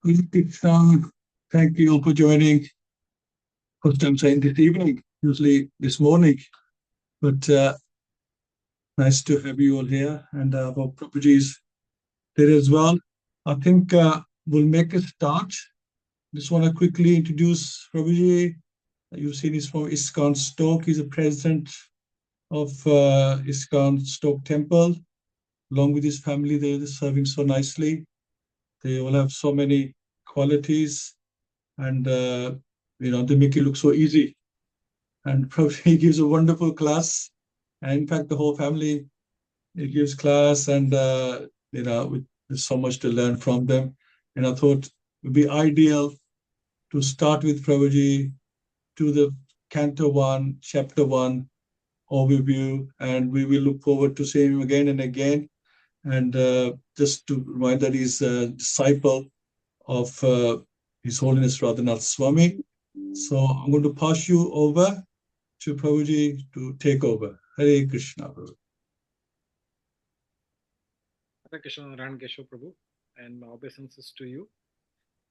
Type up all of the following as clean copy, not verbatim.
Hare Krishna. Thank you all for joining. First time saying this evening, usually this morning, but nice to have you all here, and our Prabhuji is there as well. I think we'll make a start. Just want to quickly introduce Prabhuji. You've seen he's from Iskcon Stoke. He's the president of Iskcon Stoke Temple. Along with his family, they're serving so nicely. They all have so many qualities, and they make it look so easy. And probably he gives a wonderful class. And in fact, the whole family he gives class, and there's so much to learn from them. And I thought it would be ideal to start with Prabhuji to the Canto 1, Chapter 1 overview, and we will look forward to seeing him again and again. And just to remind that he's a disciple of His Holiness Radhanath Swami. So I'm going to pass you over to Prabhuji to take over. Hare Krishna, Prabhu. Hare Krishna, Narayan, Keshava, Prabhu, and my obeisances to you.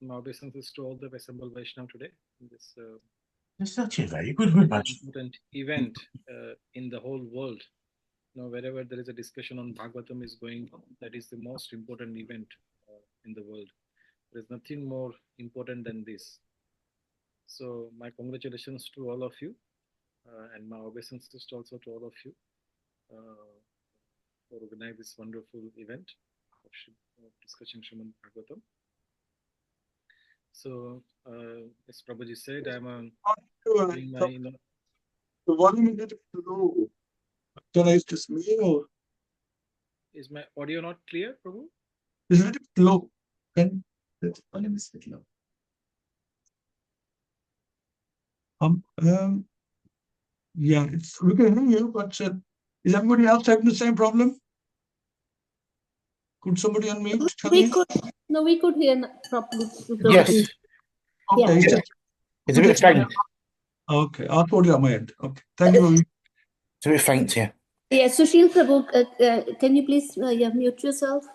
My obeisances to all the assembled Vaishnava today in this That's such a very good much. important event in the whole world. Wherever there is a discussion on Bhagavatam is going on, that is the most important event in the world. There is nothing more important than this. So my congratulations to all of you, and my obeisances also to all of you for organizing this wonderful event of discussing Srimad Bhagavatam. So, as Prabhuji said, I'm the volume is a little low. Can I just me or is my audio not clear, Prabhu? It's a little low. Can the volume is a little low. Yeah, we can hear you, but is everybody else having the same problem? Could somebody unmute? We could hear properly. Yes. Okay. Yeah. It's a bit faint. Okay, I'll put it on my end. Okay, thank you. It's a bit faint here. Yeah, Sushil Prabhu, can you please mute yourself?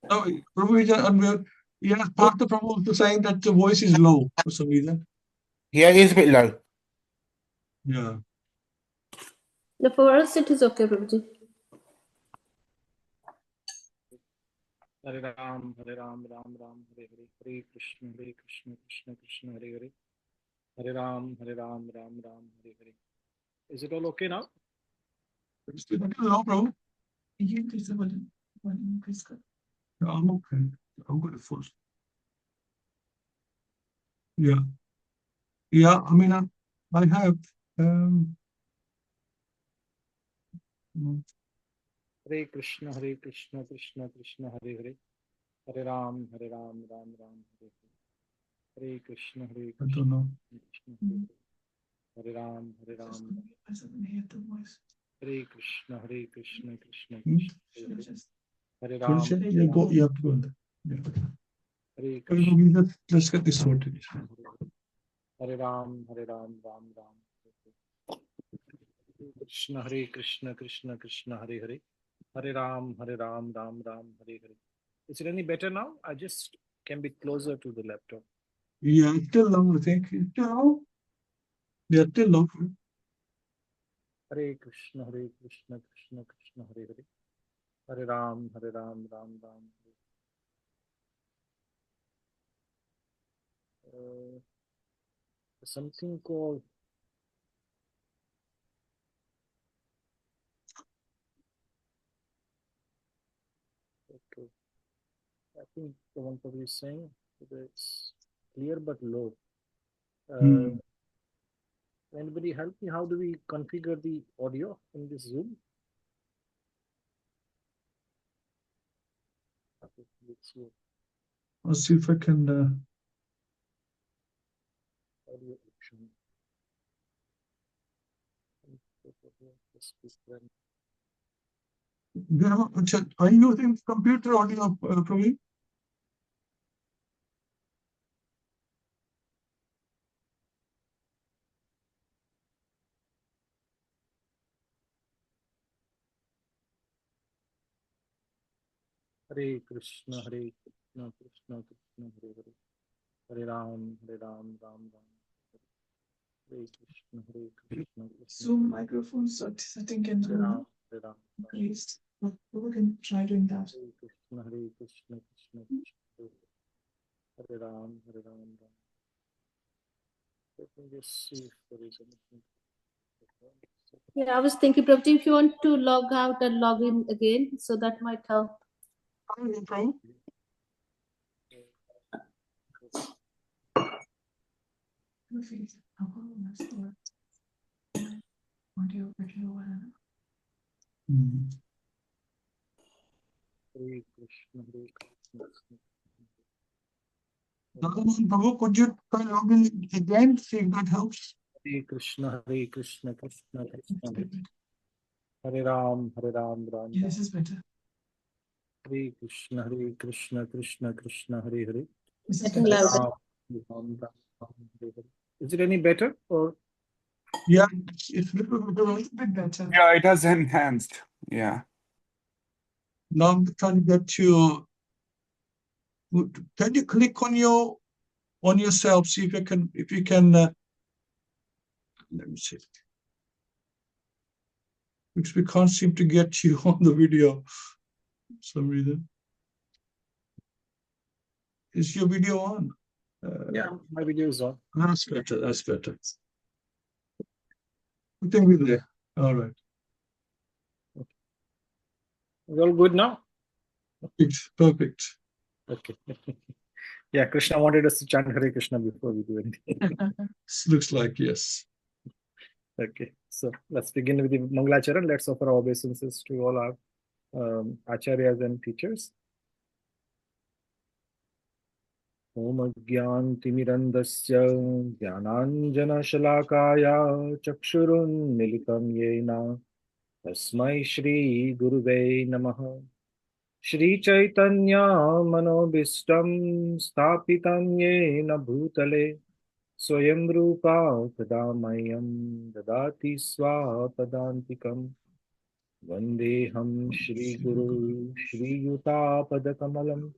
No, Prabhu, unmute. Yeah, part of the Prabhu is saying that the voice is low for some reason. Yeah, it is a bit low. Yeah. For us, it is okay, Prabhuji. Hare Ram, Ram Ram, Hare Hare, Hare Krishna, Krishna Krishna, Hare Hare, Hare Ram, Ram Ram, Hare Hare. Is it all okay now? It's a little low, Prabhu. I'm okay. I'm going to force. Yeah. Yeah, I mean, I have. Hare Krishna, Krishna Krishna, Hare Hare, Hare Ram, Ram Ram, Hare Hare, Hare Krishna, I don't know. Krishna, Hare Ram, Ram. Hare Krishna, Krishna Krishna, Hare Ram. You have to go there. Yeah. Hare Krishna. Let's get this sorted. Hare Ram, Ram Ram. Krishna, Krishna Krishna, Hare Hare, Hare Ram, Ram Ram, Hare Hare. Is it any better now? I just can be closer to the laptop. Yeah, it's still low, I think. It's still low. Yeah, still low. Hare Krishna, Krishna Krishna, Hare Hare, Hare Ram, Ram Ram. Something called okay. I think the one that is saying that it's clear but low. Anybody help me? How do we configure the audio in this Zoom? I'll see if I can. Audio option. Are you using computer audio, Praveen? Hare Krishna, Krishna Krishna Hare Hare, Hare Ram, Ram Ram, Hare Krishna Krishna. Zoom microphone setting can Hare do Ram, Ram. increased. We can try doing that. Hare Krishna Krishna Krishna, Hare Ram, Ram. Let me just see if there is anything. Yeah, I was thinking, Prabhuji, if you want to log out and log in again, so that might help. No problem. Audio, video, whatever. Hare Krishna Krishna. Radha Mohan Prabhu, could you try logging again, see if that helps? Hare Krishna Krishna Krishna. Hare Ram, Ram. Yeah, this is better. Hare Krishna Krishna Krishna, Hare Hare. This I is think better. louder. Ram, Hare Hare. Is it any better or? Yeah, it's a little bit. A little bit better. Yeah, it has enhanced. Yeah. Now I'm trying to get you. Can you click on yourself? See if you can. Let me see. Because we can't seem to get you on the video for some reason. Is your video on? Yeah, my video is on. That's better. That's better. I think we're there. All right. Is all good now? Perfect. Okay. Yeah, Krishna wanted us to chant Hare Krishna before we do anything. Looks like yes. Okay, so let's begin with the Mangalacharan. Let's offer our obeisances to all our Acharyas and teachers. Om Gyantimirandasya Jnananjana Shalakaya Chakshurun Militam Yena Tasmai Shri Guruve Namaha. Shri Chaitanya Manobishtam Sthapitam Yena Bhutale Swayam Rupa Tadamayam Dadati Swapadantikam Vandeham Shri Guru Shri Yuta Padakamalam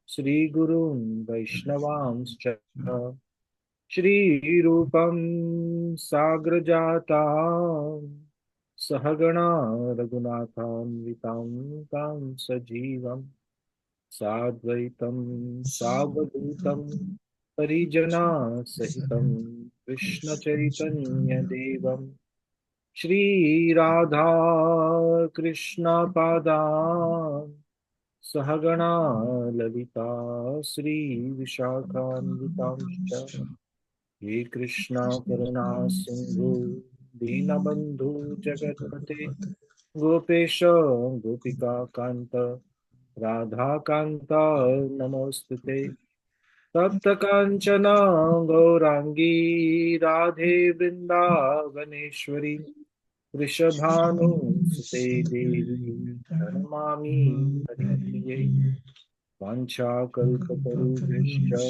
Shri Gurun Vaishnavanscha Shri Rupam Sagrajata Sahagana Raghunatham Vitam Tam Sajivam Sadvaitam Savadhutam Parijana Sahitam Krishna Chaitanya Devam Shri Radha Krishna Padam Sahagana Lalita Sri Vishakhanvitamscha He Krishna Karuna Sindhu Dinabandhu Jagatpate Gopesha Gopika Kanta Radha Kanta Namostute Tapta Kanchana Gaurangi Radhe Vrindavaneshwari Vrishabhanu Sute Devi Pranamami Haripriye Vancha Kalpatarubhishcha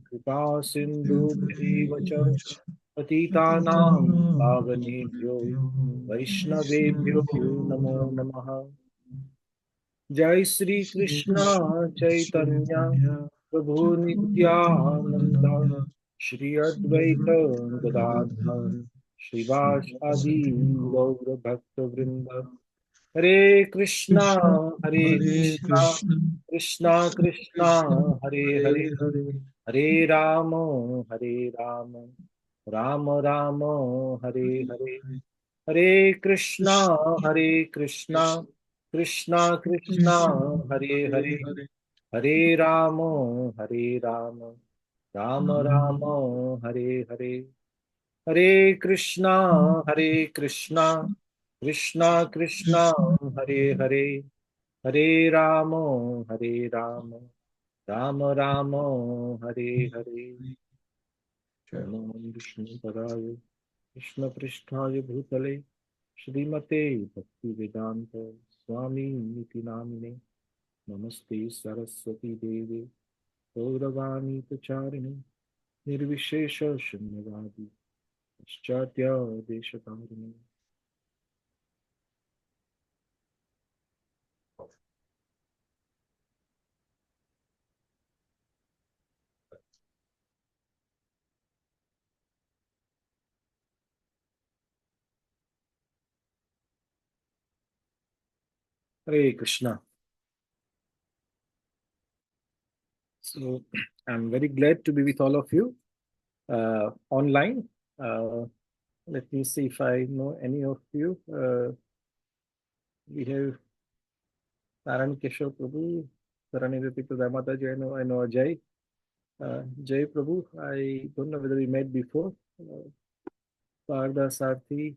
Kripa Sindhu Bhivacha Patitanam Pavanebhyo Vaishnavebhyo Namo Namaha Jai Sri Krishna Chaitanya Prabhu Nityananda Shri Advaita Gadadhar Shivas Adi Gaura Bhakta Vrinda Hare Krishna Hare Krishna Krishna Krishna Hare Hare Hare Rama Hare Rama Rama Rama Hare Hare Hare Krishna Hare Krishna Krishna Krishna Hare Hare Hare Rama Hare Rama Rama Rama Hare Hare Hare Krishna Hare Krishna Krishna Krishna Hare Hare Hare Rama Hare Rama Rama Rama Hare Hare Namo Vishnu Padaya Krishna Pristhaya Bhutale Shrimate Bhaktivedanta Swami Niti Namine Namaste Saraswati Devi Gauravani Pacharini Nirvishesha Shunyavadi Paschatya Deshatarini. Hare Krishna. So I'm very glad to be with all of you online. Let me see if I know any of you. We have Narayan, Keshava Prabhu, Saranidhi Mataji, I know Ajay. Jay Prabhu, I don't know whether we met before. Parda Sarthi,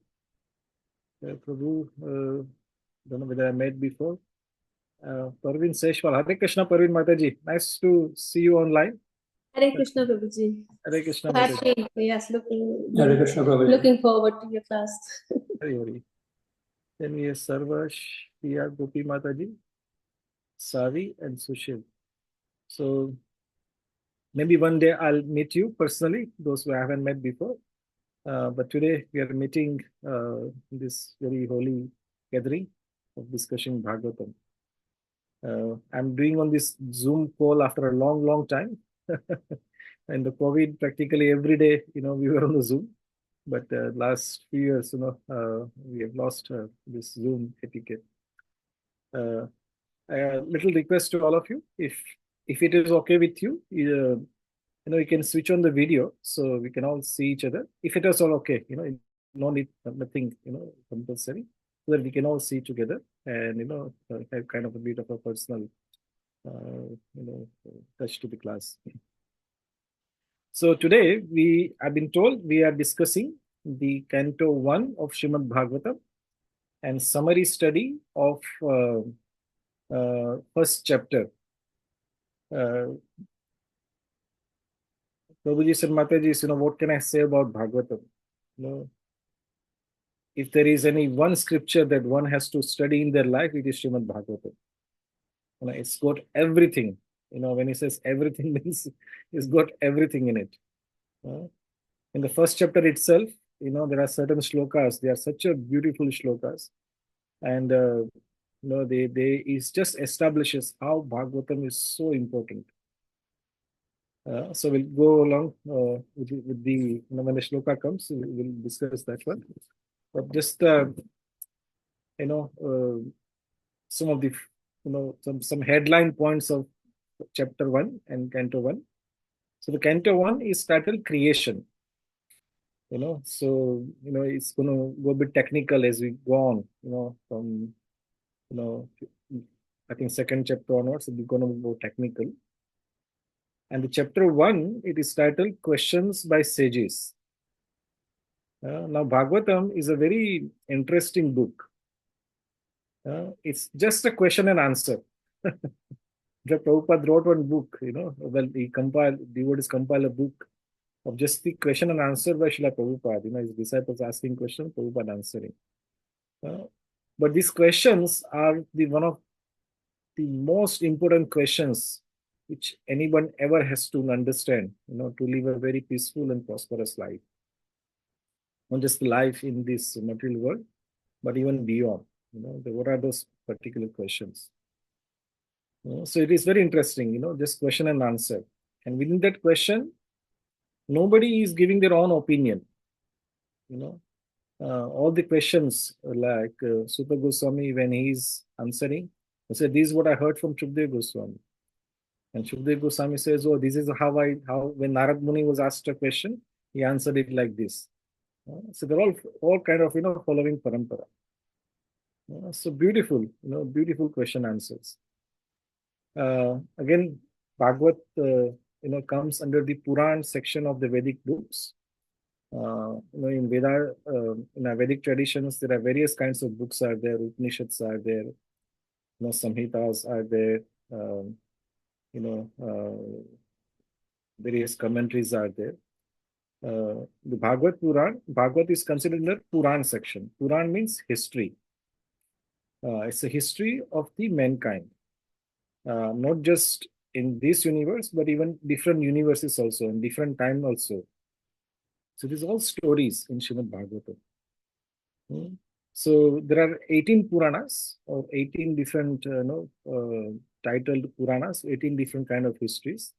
Prabhu, don't know whether I met before. Parvin Seshwal, Hare Krishna, Parvin Mataji. Nice to see you online. Hare Krishna, Prabhuji. Hare Krishna, Mataji. Happy, yes, Hare Krishna, Prabhuji. looking forward to your class. Hare Hare. Then we have Sarvash, Priya, Gopi Mataji, Savi, and Sushil. So maybe one day I'll meet you personally, those who I haven't met before. But today we are meeting this very holy gathering of discussing Bhagavatam. I'm doing on this Zoom call after a long time. And the COVID, practically every day, we were on the Zoom. But last few years, we have lost this Zoom etiquette. A little request to all of you, if it is okay with you, you can switch on the video so we can all see each other. If it is all okay, no need, nothing, compulsory, so that we can all see together and have kind of a bit of a personal, touch to the class. So today I've been told we are discussing the Canto 1 of Srimad Bhagavatam and summary study of first chapter. Prabhuji said, Mataji, what can I say about Bhagavatam? If there is any one scripture that one has to study in their life, it is Srimad Bhagavatam. It's got everything. When he says everything, means it's got everything in it. In the first chapter itself, there are certain shlokas. They are such a beautiful shlokas, and it just establishes how Bhagavatam is so important. So we'll go along with the when the shloka comes, we'll discuss that one. But just some of the some headline points of chapter 1 and Canto 1. So the Canto 1 is titled Creation. So it's going to go a bit technical as we go on. From I think second chapter onwards, we're going to go technical. And the chapter 1, it is titled Questions by Sages. Now Bhagavatam is a very interesting book. It's just a question and answer. Prabhupada wrote one book, devotees compile a book of just the question and answer by Srila Prabhupada. His disciples asking questions, Prabhupada answering. But these questions are one of the most important questions which anyone ever has to understand, to live a very peaceful and prosperous life. Not just life in this material world, but even beyond. What are those particular questions? So it is very interesting, just question and answer. And within that question, nobody is giving their own opinion. All the questions, like Super Goswami, when he's answering, he said, "This is what I heard from Shukdev Goswami." And Shukdev Goswami says, "Oh, this is how when Narad Muni was asked a question, he answered it like this." So they're all kind of following parampara. So beautiful, beautiful question answers. Again, Bhagavat comes under the Puran section of the Vedic books. In Veda, in our Vedic traditions, there are various kinds of books are there. Upanishads are there. Samhitas are there. Various commentaries are there. The Bhagavat is considered in the Puran section. Puran means history. It's a history of the mankind. Not just in this universe, but even different universes also, in different time also. So these are all stories in Srimad Bhagavatam. So there are 18 Puranas, or 18 different titled Puranas, 18 different kind of histories.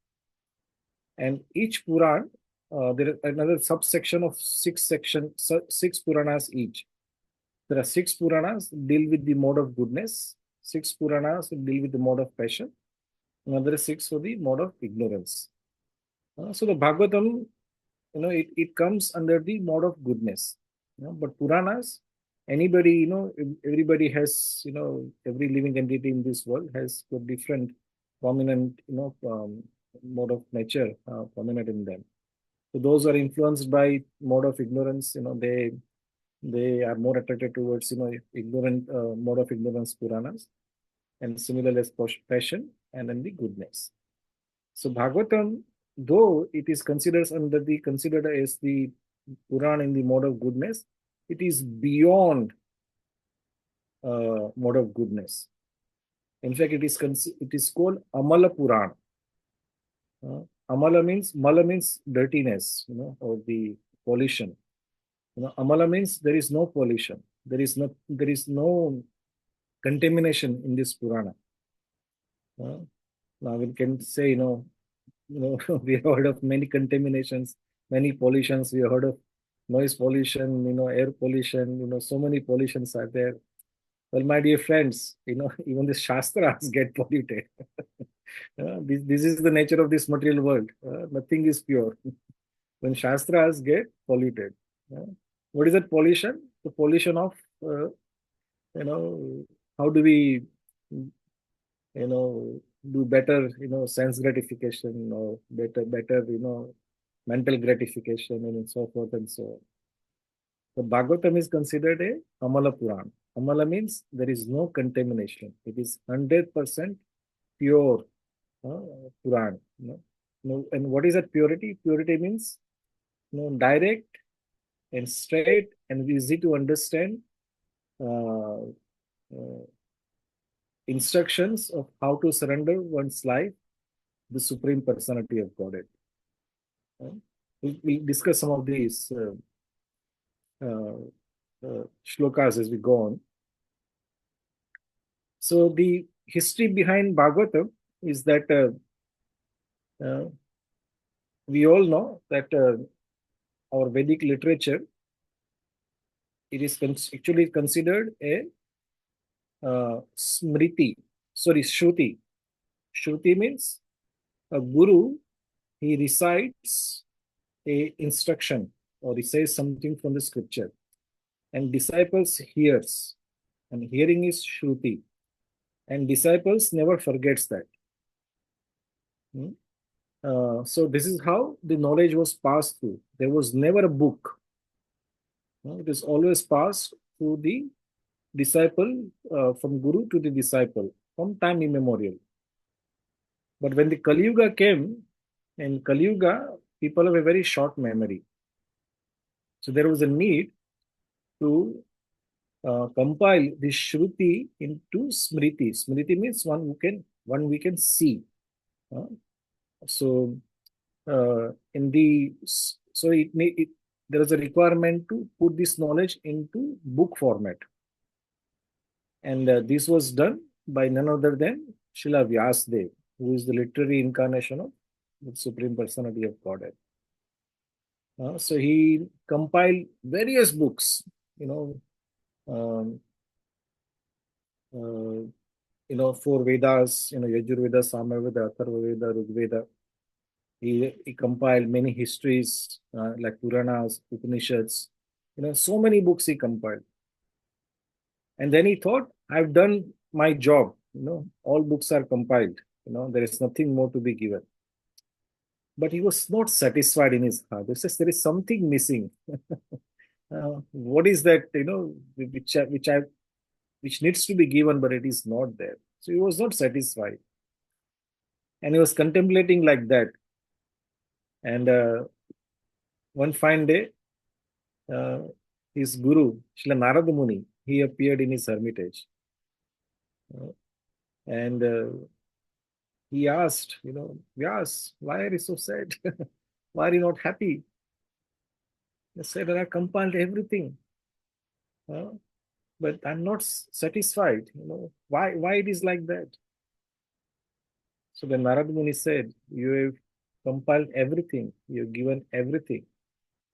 And each Puran, there is another subsection of 6 Puranas each. There are 6 Puranas deal with the mode of goodness, 6 Puranas deal with the mode of passion, another 6 for the mode of ignorance. So the Bhagavatam, it comes under the mode of goodness. But Puranas, anybody, everybody has, every living entity in this world has got different prominent, mode of nature prominent in them. So those who are influenced by mode of ignorance, they are more attracted towards, ignorant mode of ignorance Puranas, and similarly as passion and then the goodness. So Bhagavatam, though it is considered as the Puran in the mode of goodness, it is beyond mode of goodness. In fact, it is called Amala Puran. Amala means dirtiness, or the pollution. Amala means there is no pollution. There is no contamination in this Purana. Now we can say, we have heard of many contaminations, many pollutions. We have heard of noise pollution, air pollution, so many pollutions are there. Well, my dear friends, even the Shastras get polluted. This is the nature of this material world. Nothing is pure. When Shastras get polluted. What is that pollution? The pollution of, how do we, do better, sense gratification, or better, mental gratification, and so forth and so on. The Bhagavatam is considered a Amala Puran. Amala means there is no contamination. It is 100% pure Puran. And what is that purity? Purity means direct and straight and easy to understand instructions of how to surrender one's life to the Supreme Personality of Godhead. We'll discuss some of these shlokas as we go on. So the history behind Bhagavatam is that we all know that our Vedic literature, it is actually considered a Shruti. Shruti means a guru, he recites a instruction or he says something from the scripture, and disciples hears, and hearing is Shruti, and disciples never forgets that. So this is how the knowledge was passed through. There was never a book. It is always passed through the disciple, from guru to the disciple, from time immemorial. But when the Kali Yuga came, in Kali Yuga, people have a very short memory. So there was a need to compile the Shruti into Smriti. Smriti means one we can see. So there is a requirement to put this knowledge into book format. And this was done by none other than Srila Vyasadeva, who is the literary incarnation of the Supreme Personality of Godhead. So he compiled various books, four Vedas, Yajurveda, Samaveda, Atharvaveda, Rigveda. He compiled many histories like Puranas, Upanishads, so many books he compiled. And then he thought, I've done my job, all books are compiled, there is nothing more to be given. But he was not satisfied in his heart. He says there is something missing. What is that, which needs to be given, but it is not there. So he was not satisfied. And he was contemplating like that. And one fine day, his guru, Srila Narada Muni, he appeared in his hermitage. And he asked, Vyas, why are you so sad? Why are you not happy? He said, I compiled everything. But I'm not satisfied. Why it is like that? So then Narada Muni said, you have compiled everything, you have given everything,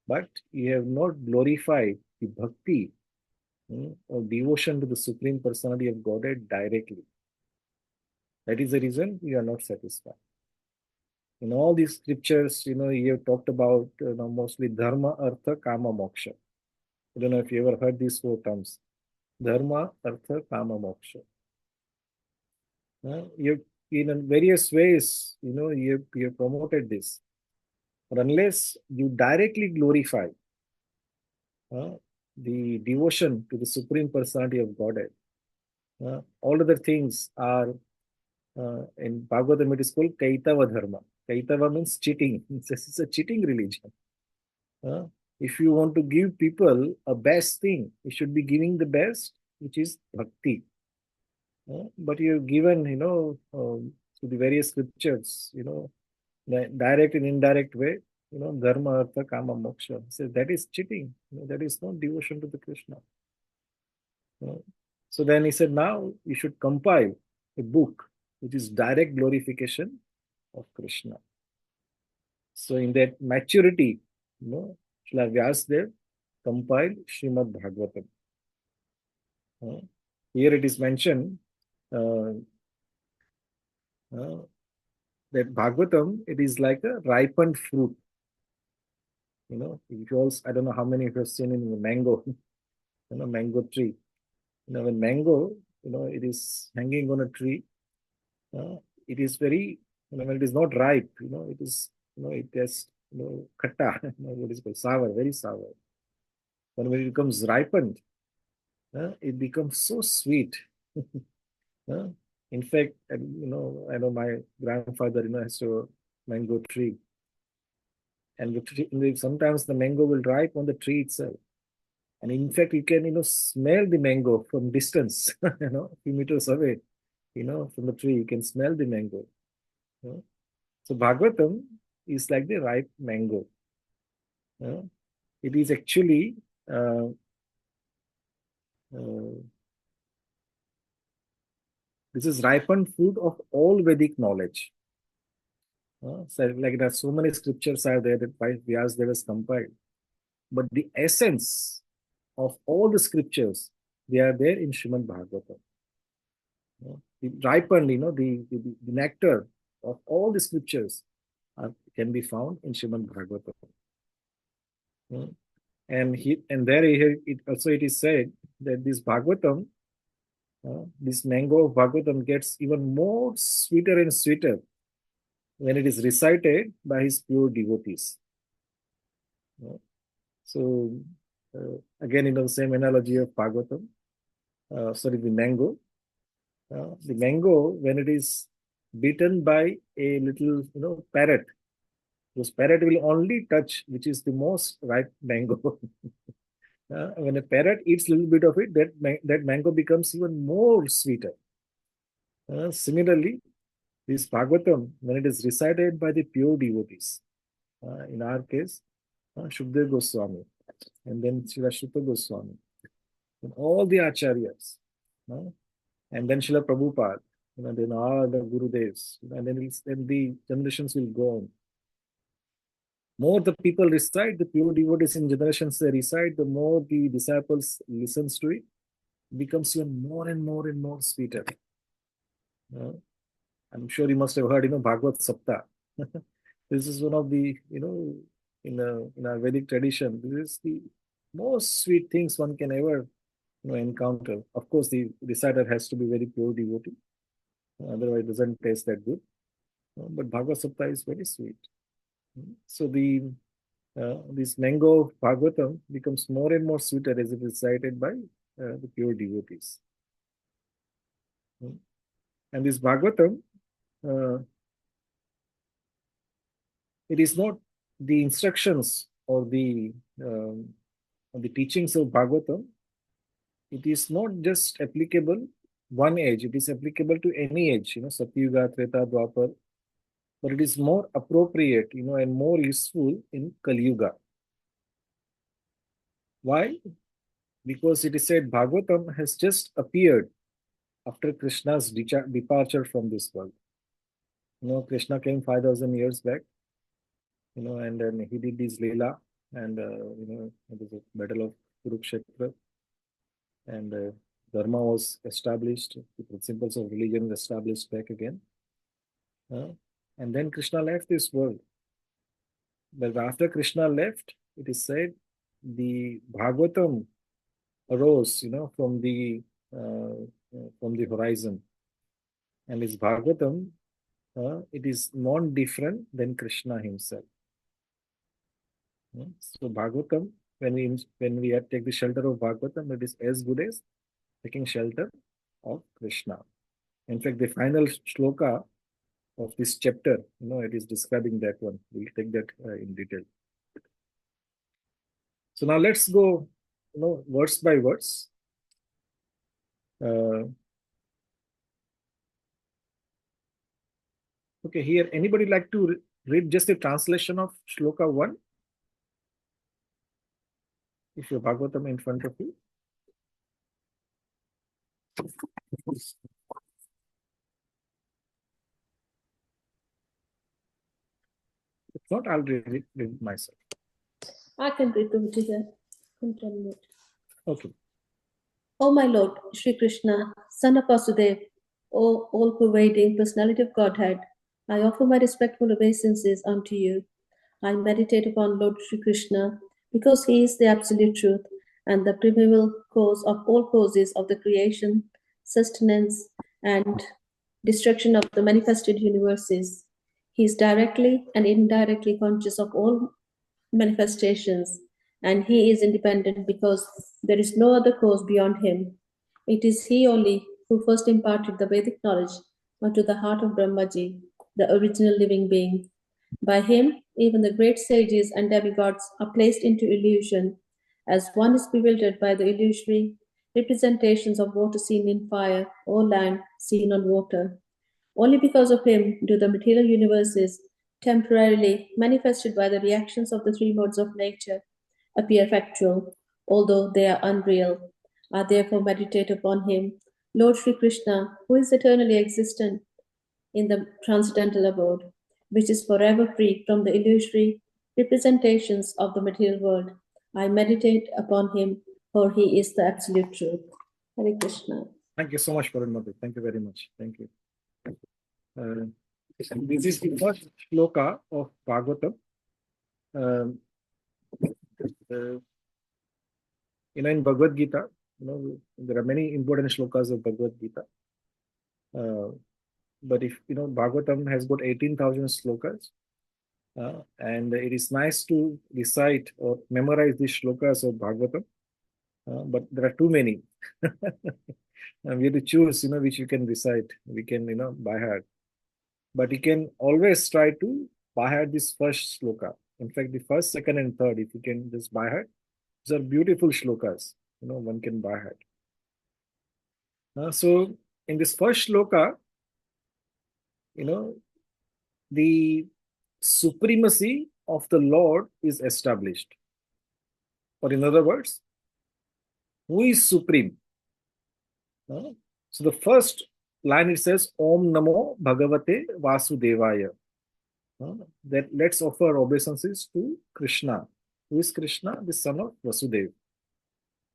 but you have not glorified the bhakti or devotion to the Supreme Personality of Godhead directly. That is the reason we are not satisfied. In all these scriptures, you have talked about mostly dharma, artha, kama, moksha. I don't know if you ever heard these four terms. Dharma, artha, kama, moksha. You, in various ways, you have promoted this. But unless you directly glorify the devotion to the Supreme Personality of Godhead, all other things are, in Bhagavatam it is called Kaitava Dharma. Kaitava means cheating. It's a cheating religion. If you want to give people a best thing, you should be giving the best, which is bhakti. But you're given, through the various scriptures, direct and indirect way, dharma, artha, kama, moksha. So that is cheating. That is not devotion to the Krishna. So then he said, now you should compile a book which is direct glorification of Krishna. So in that maturity, Srila Vyasadeva compiled Srimad Bhagavatam. Here it is mentioned that Bhagavatam, it is like a ripened fruit. If you also, I don't know how many of you have seen in the mango, mango tree. When mango, it is hanging on a tree, it is very, when it is not ripe, it is, it has, khatta, what is called sour, very sour. But when it becomes ripened, it becomes so sweet. In fact, I know my grandfather, has a mango tree. And the tree, sometimes the mango will ripe on the tree itself. And in fact, you can, smell the mango from distance, a few meters away, from the tree, you can smell the mango. So Bhagavatam is like the ripe mango. It is actually this is ripened fruit of all Vedic knowledge. So like there are so many scriptures are there that by Vyasadeva has compiled. But the essence of all the scriptures, they are there in Srimad Bhagavatam. The ripened, the nectar of all the scriptures can be found in Srimad Bhagavatam. And there it is said that this Bhagavatam, this mango of Bhagavatam gets even more sweeter and sweeter when it is recited by his pure devotees. So again, the same analogy of Bhagavatam, the mango. The mango, when it is beaten by a little, parrot, this parrot will only touch, which is the most ripe mango. When a parrot eats a little bit of it, that mango becomes even more sweeter. Similarly, this Bhagavatam, when it is recited by the pure devotees, in our case, Shukdev Goswami, and then Srila Shuta Goswami, and all the Acharyas, and then Srila Prabhupada, then all the Gurudevs, and then the generations will go on. More the people recite, the pure devotees in generations they recite, the more the disciples listens to it, becomes even more and more and more sweeter. I'm sure you must have heard, Bhagavad-Sapta. This is one of the, in our Vedic tradition, this is the most sweet things one can ever encounter. Of course, the reciter has to be very pure devotee, otherwise it doesn't taste that good. But Bhagavad-Sapta is very sweet. So this mango of Bhagavatam becomes more and more sweeter as it is recited by the pure devotees. And this Bhagavatam, it is not the instructions or the teachings of Bhagavatam. It is not just applicable one age. It is applicable to any age. Satyuga, Treta, Dwapar. But it is more appropriate, and more useful in Kali Yuga. Why? Because it is said Bhagavatam has just appeared after Krishna's departure from this world. Krishna came 5,000 years back, and then he did this Leela, and, it was a battle of Kurukshetra. and Dharma was established, the principles of religion established back again. And then Krishna left this world. But after Krishna left, it is said the Bhagavatam arose, from the horizon, and this Bhagavatam, it is non-different than Krishna himself. So Bhagavatam, when we take the shelter of Bhagavatam, it is as good as taking shelter of Krishna. In fact, the final shloka of this chapter, it is describing that one. We'll take that in detail. So now let's go, verse by verse. Okay, here, anybody like to read just a translation of shloka 1? If you have Bhagavatam in front of you. If not, I'll read it myself. I can read Prabhuji here. Okay. O my Lord, Sri Krishna, Son of Vasudev, O all-pervading personality of Godhead, I offer my respectful obeisances unto you. I meditate upon Lord Sri Krishna because he is the absolute truth and the primeval cause of all causes of the creation, sustenance, and destruction of the manifested universes. He is directly and indirectly conscious of all manifestations, and he is independent because there is no other cause beyond him. It is he only who first imparted the Vedic knowledge unto the heart of Brahmaji, the original living being. By him, even the great sages and demigods are placed into illusion, as one is bewildered by the illusory representations of water seen in fire or land seen on water. Only because of him do the material universes, temporarily manifested by the reactions of the three modes of nature, appear factual, although they are unreal. I therefore meditate upon him, Lord Sri Krishna, who is eternally existent in the transcendental abode, which is forever free from the illusory representations of the material world. I meditate upon him, for he is the absolute truth. Hare Krishna. Thank you so much, Paran Madhu. Thank you very much. Thank you. This is the first shloka of Bhagavatam. In Bhagavad-Gita, there are many important shlokas of Bhagavad-Gita. But if Bhagavatam has got 18,000 slokas, and it is nice to recite or memorize these shlokas of Bhagavatam, but there are too many. And we have to choose, which you can recite. We can, by heart. But you can always try to by heart this first shloka. In fact, the first, second, and third, if you can just by heart, these are beautiful shlokas. One can by heart. So in this first shloka, the supremacy of the Lord is established. Or in other words, who is supreme? So the first line, it says, Om Namo Bhagavate-Vasudevaya. That let's offer obeisances to Krishna. Who is Krishna? The son of Vasudeva.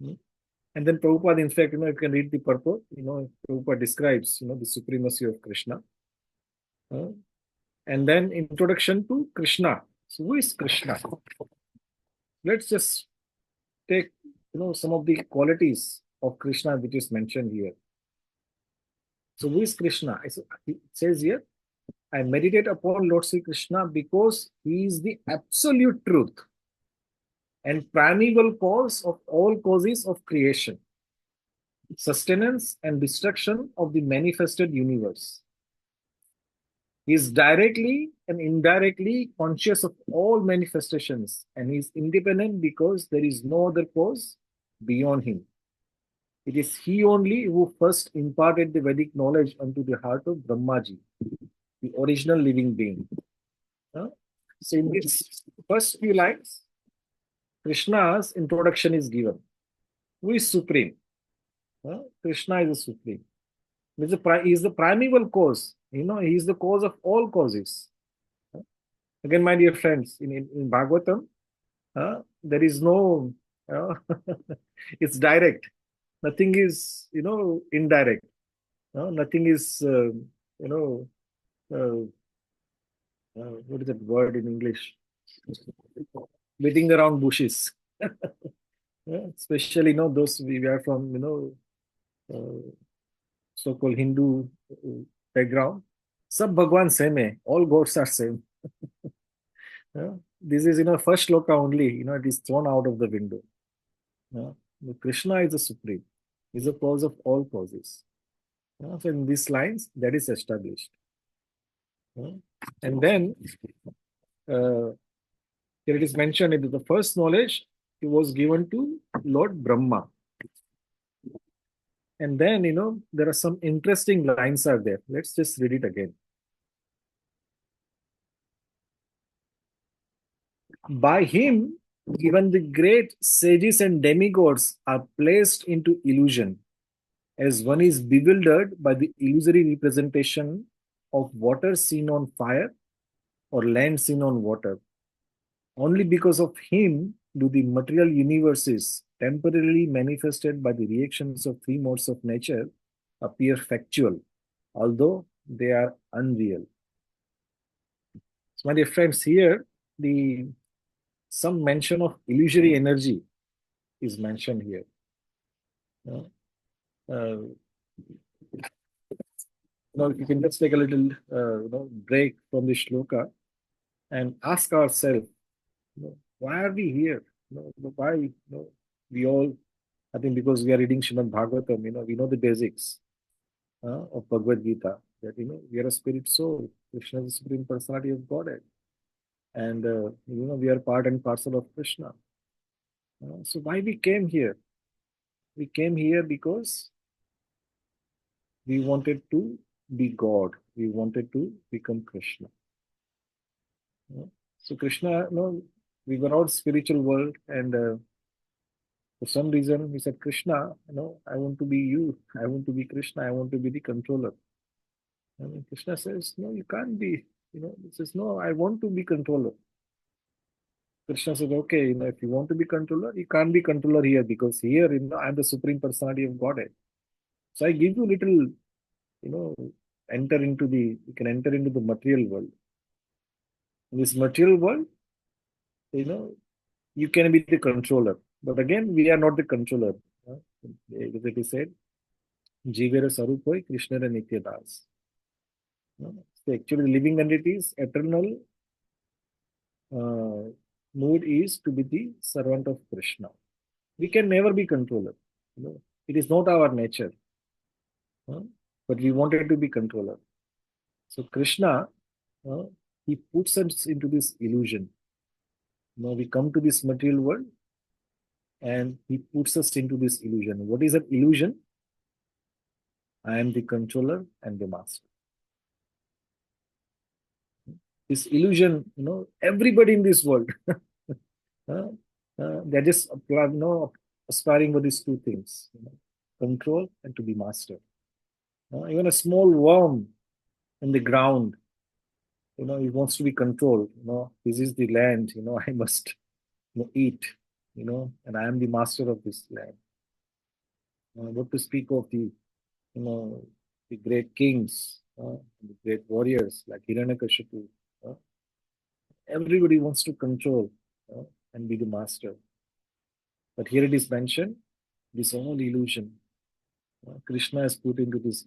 And then Prabhupada, in fact, you can read the purport. Prabhupada describes, the supremacy of Krishna. And then introduction to Krishna. So who is Krishna? Let's just take, some of the qualities of Krishna which is mentioned here. So who is Krishna? It says here, I meditate upon Lord Sri Krishna because he is the absolute truth and primeval cause of all causes of creation, sustenance and destruction of the manifested universe. He is directly and indirectly conscious of all manifestations, and he is independent because there is no other cause beyond him. It is he only who first imparted the Vedic knowledge unto the heart of Brahmaji, the original living being. So in these first few lines, Krishna's introduction is given. Who is supreme? Krishna is the supreme. He is the primeval cause. He is the cause of all causes. Again, my dear friends, in Bhagavatam, there is no, it's direct. Nothing is, indirect. Nothing is, what is that word in English? Beating around bushes. Yeah, especially, those we are from, so-called Hindu background. Sab Bhagwan same hai. All gods are same. Yeah. This is, first shloka only, it is thrown out of the window. Yeah. Krishna is the supreme, is the cause of all causes. Yeah. So in these lines, that is established. Yeah. And then, here it is mentioned that the first knowledge it was given to Lord Brahma. And then, there are some interesting lines are there. Let's just read it again. By him, even the great sages and demigods are placed into illusion, as one is bewildered by the illusory representation of water seen on fire or land seen on water. Only because of him do the material universes, temporarily manifested by the reactions of three modes of nature, appear factual, although they are unreal. So, my dear friends, here some mention of illusory energy is mentioned here. If you can just take a little break from the shloka and ask ourselves, why are we here? Why? We all, I think, because we are reading Srimad Bhagavatam, we know the basics of Bhagavad-Gita. That we are a spirit soul. Krishna is the supreme personality of Godhead, and we are part and parcel of Krishna. So why we came here? We came here because we wanted to be God. We wanted to become Krishna. So Krishna, we were out spiritual world, and for some reason we said, Krishna, I want to be you. I want to be Krishna. I want to be the controller. And Krishna says, no, you can't be. He says, no, I want to be controller. Krishna says, okay, if you want to be controller, you can't be controller here, because here, I'm the supreme personality of Godhead. So I give you little, you can enter into the material world. In this material world, you can be the controller. But again, we are not the controller. It is said, Jivera Sarupoi Krishna and Nityadas. So actually, living entities, eternal mood is to be the servant of Krishna. We can never be controller. It is not our nature. But we wanted to be controller. So Krishna, he puts us into this illusion. We come to this material world and he puts us into this illusion. What is an illusion? I am the controller and the master. This illusion, everybody in this world, they're just aspiring for these two things, control and to be master. Even a small worm in the ground, he wants to be controlled. This is the land, I must eat, and I am the master of this land. What to speak of the great kings, the great warriors like Hiranyakashipu. Everybody wants to control and be the master. But here it is mentioned, this all illusion. Krishna has put us into this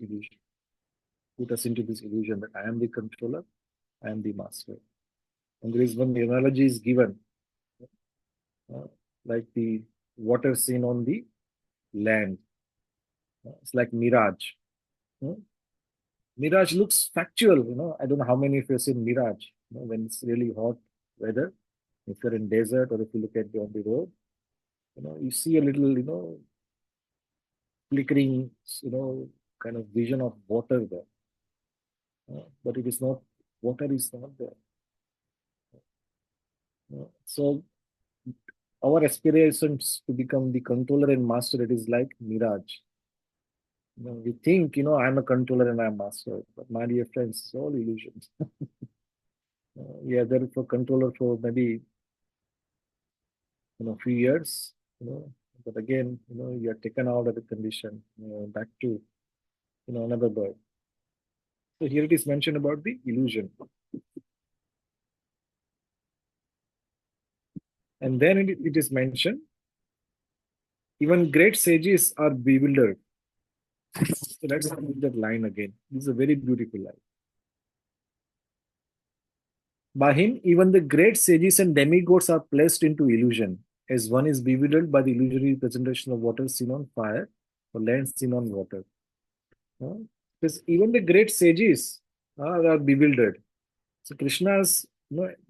illusion that I am the controller, I am the master. And there is one analogy is given, like the water seen on the land. It's like mirage. Mirage looks factual. I don't know how many of you have seen mirage. When it's really hot weather, if you're in desert or if you look at on the road, you see a little, flickering, kind of vision of water there. But it is not, water is not there. So our aspirations to become the controller and master, it is like mirage. We think, I'm a controller and I'm master, but my dear friends, it's all illusions. We are there for controller for maybe, few years, but again, you are taken out of the condition, back to, another birth. So here it is mentioned about the illusion. And then it is mentioned, even great sages are bewildered. So let's read that line again. This is a very beautiful line. By him, even the great sages and demigods are placed into illusion, as one is bewildered by the illusory representation of water seen on fire or land seen on water. Because even the great sages are bewildered. So Krishna's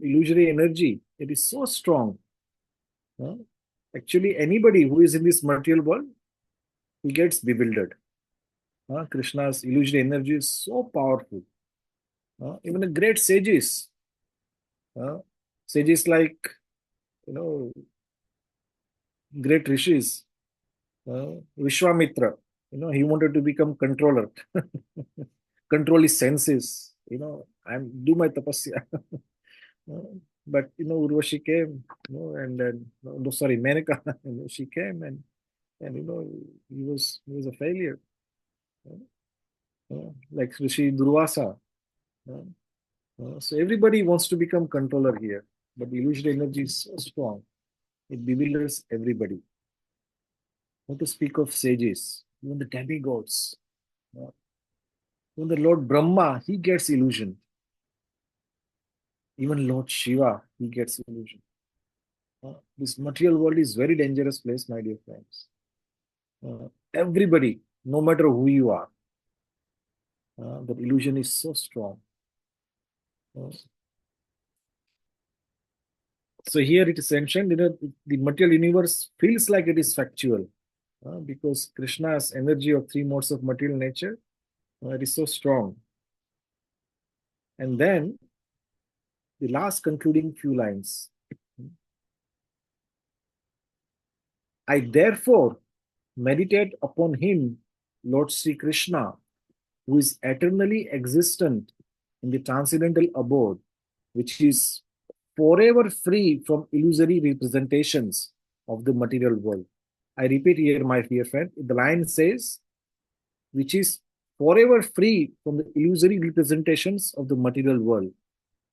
illusory energy, it is so strong. Actually, anybody who is in this material world, he gets bewildered. Krishna's illusory energy is so powerful. Even the great sages, sages like, great rishis, Vishwamitra, he wanted to become controller, control his senses, and do my tapasya. But Urvashi came, and then no, sorry, Menaka, she came, and he was a failure. Like Rishi Durvasa. So everybody wants to become controller here, but the illusory energy is so strong, it bewilders everybody. Not to speak of sages, even the demigods. Even the Lord Brahma, he gets illusion. Even Lord Shiva, he gets illusion. This material world is very dangerous place, my dear friends. Everybody, no matter who you are, the illusion is so strong. So here it is mentioned, the material universe feels like it is factual, because Krishna's energy of three modes of material nature, it is so strong. And then the last concluding few lines. I therefore meditate upon him, Lord Sri Krishna, who is eternally existent in the transcendental abode, which is forever free from illusory representations of the material world. I repeat here, my dear friend, the line says, which is forever free from the illusory representations of the material world,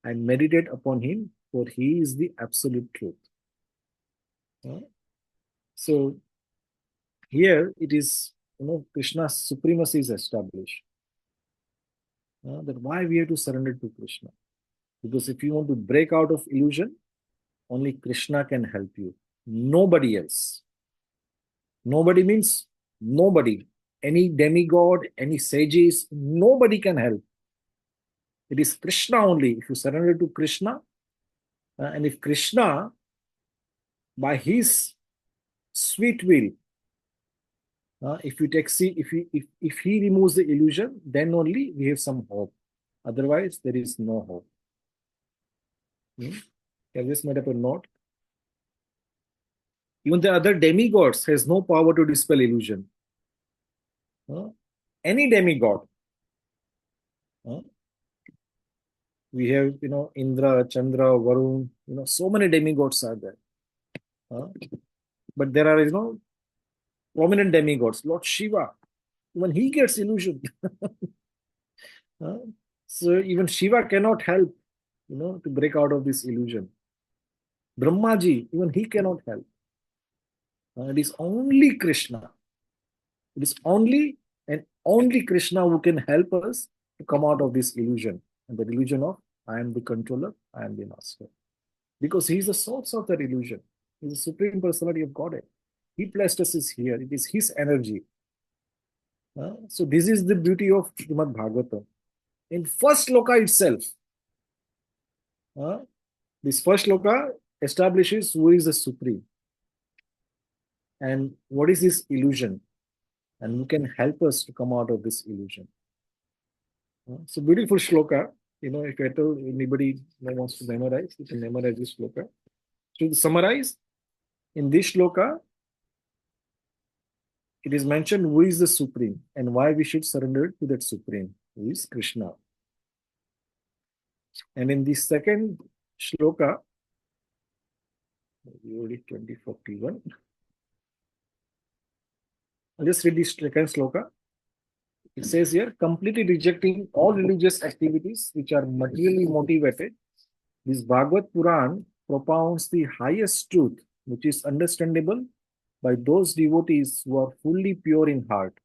and meditate upon him, for he is the absolute truth. So here it is, Krishna's supremacy is established. That why we have to surrender to Krishna. Because if you want to break out of illusion, only Krishna can help you. Nobody else. Nobody means nobody. Any demigod, any sages, nobody can help. It is Krishna only. If you surrender to Krishna, and if Krishna, by his sweet will, if he removes the illusion, then only we have some hope. Otherwise, there is no hope. I just made up a note. Even the other demigods has no power to dispel illusion. Any demigod. We have, Indra, Chandra, Varun, so many demigods are there. But there are, prominent demigods. Lord Shiva, even he gets illusion. So even Shiva cannot help, to break out of this illusion. Brahmaji, even he cannot help. It is only Krishna. It is only and only Krishna who can help us to come out of this illusion. And the illusion of I am the controller, I am the master. Because he is the source of that illusion. He is the Supreme Personality of Godhead. He placed us here. It is his energy. So this is the beauty of Srimad Bhagavatam. In first sloka itself, this first sloka establishes who is the Supreme and what is this illusion, and who can help us to come out of this illusion. So beautiful shloka. If at all anybody wants to memorize, you can memorize this shloka. So to summarize, in this shloka, it is mentioned who is the Supreme and why we should surrender to that Supreme, who is Krishna. And in this second shloka, 2041, I'll just read this second sloka. It says here, completely rejecting all religious activities which are materially motivated, this Bhagavad Puran propounds the highest truth, which is understandable by those devotees who are fully pure in heart.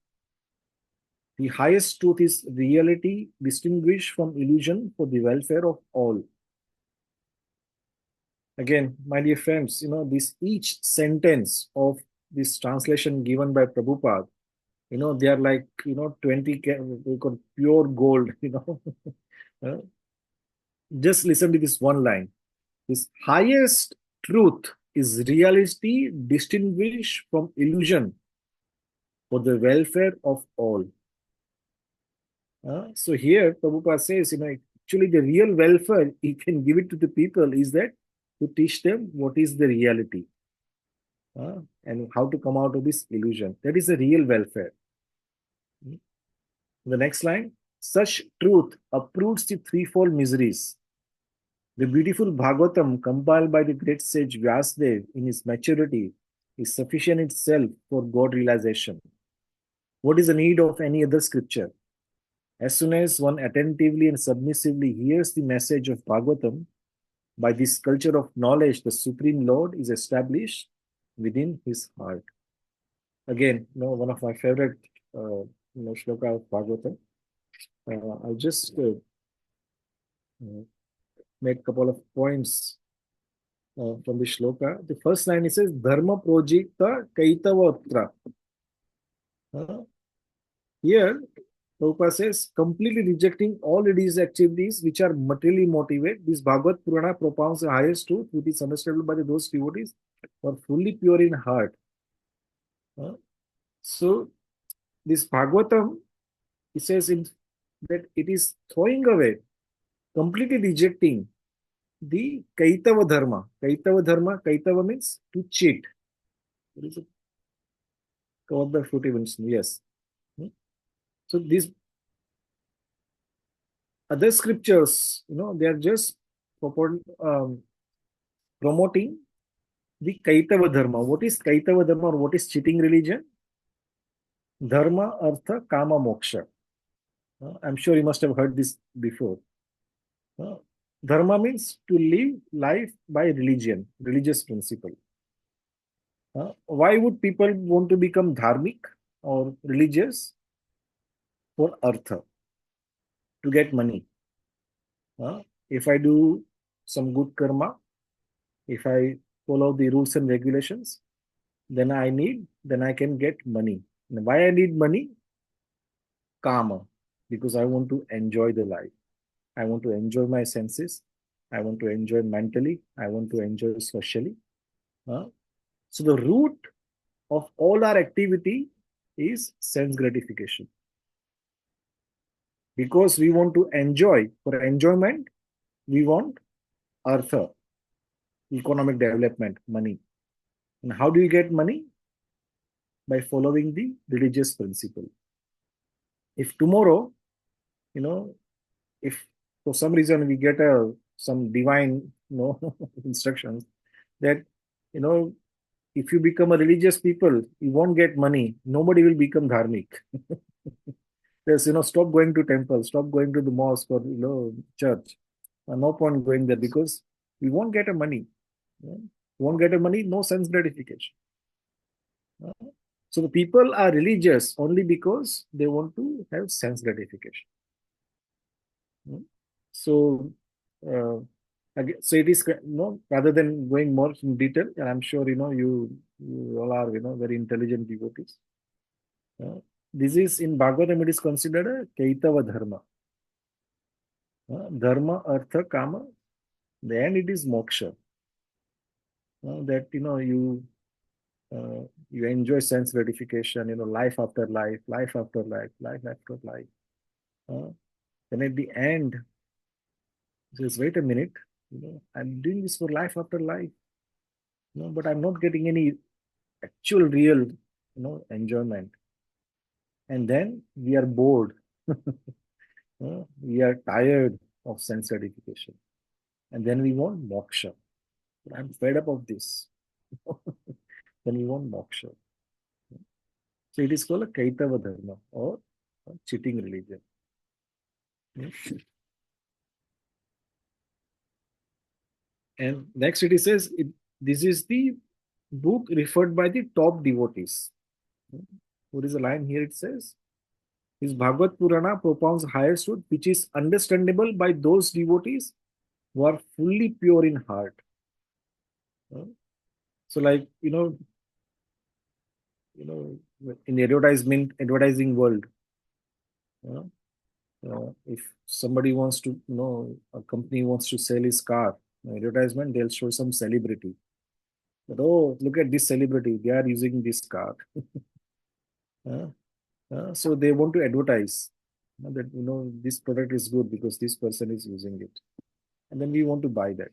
The highest truth is reality distinguished from illusion for the welfare of all. Again, my dear friends, this each sentence of this translation given by Prabhupada, they are like, 20 we got pure gold, Uh, just listen to this one line. This highest truth is reality distinguished from illusion for the welfare of all. So here Prabhupada says, actually the real welfare he can give it to the people is that to teach them what is the reality and how to come out of this illusion. That is the real welfare. The next line, such truth uproots the threefold miseries. The beautiful Bhagavatam compiled by the great sage Vyasdev in his maturity is sufficient itself for God realization. What is the need of any other scripture? As soon as one attentively and submissively hears the message of Bhagavatam, by this culture of knowledge, the Supreme Lord is established within his heart. Again, one of my favorite shloka of Bhagavatam. I'll just make a couple of points from the shloka. The first line, it says, Dharma projita kaitavatra. Here, Prabhupada says, completely rejecting all religious activities which are materially motivated, this Bhagavad Purana propounds the highest truth, which is understandable by those devotees who are fully pure in heart. So, this Bhagavatam, it says that it is throwing away, completely rejecting the Kaitava Dharma. Kaitava means to cheat. What is it? Covered by fruity winds. Yes. So these other scriptures, they are just promoting the Kaitava Dharma. What is Kaitava Dharma or what is cheating religion? Dharma, Artha, Kama, Moksha. I'm sure you must have heard this before. Dharma means to live life by religion, religious principle. Why would people want to become dharmic or religious? For Artha, to get money. If I do some good karma, if I follow the rules and regulations, then I can get money. And why I need money? Kama, because I want to enjoy the life. I want to enjoy my senses. I want to enjoy mentally. I want to enjoy socially. So the root of all our activity is sense gratification. Because we want to enjoy, for enjoyment, we want artha, economic development, money. And how do you get money? By following the religious principle. If tomorrow, if for some reason we get some divine, instructions that, if you become a religious people, you won't get money. Nobody will become dharmic. There's, stop going to temple, stop going to the mosque or, church. No point going there because we won't get a money. Won't get a money, no sense gratification. So the people are religious only because they want to have sense gratification. So, so it is, rather than going more in detail, and I'm sure, you all are, very intelligent devotees. This is in Bhagavatam, it is considered a Kaitava Dharma. Dharma, Artha, Kama, then it is Moksha. That, you enjoy sense gratification, life after life, life after life, life after life. Then at the end, says, wait a minute, I'm doing this for life after life, but I'm not getting any actual real, enjoyment. And then we are bored. We are tired of sense gratification. And then we want moksha. I'm fed up of this. Then we want moksha. So So it is called a Kaitava Dharma or a cheating religion. And next it says, this is the book referred by the top devotees. What is the line here? It says, his Bhagavad Purana propounds higher truth, which is understandable by those devotees who are fully pure in heart. So, like, in the advertising world, if somebody wants to, a company wants to sell his car, advertisement, they'll show some celebrity. But, oh, look at this celebrity, they are using this car. So they want to advertise that, this product is good because this person is using it. And then we want to buy that.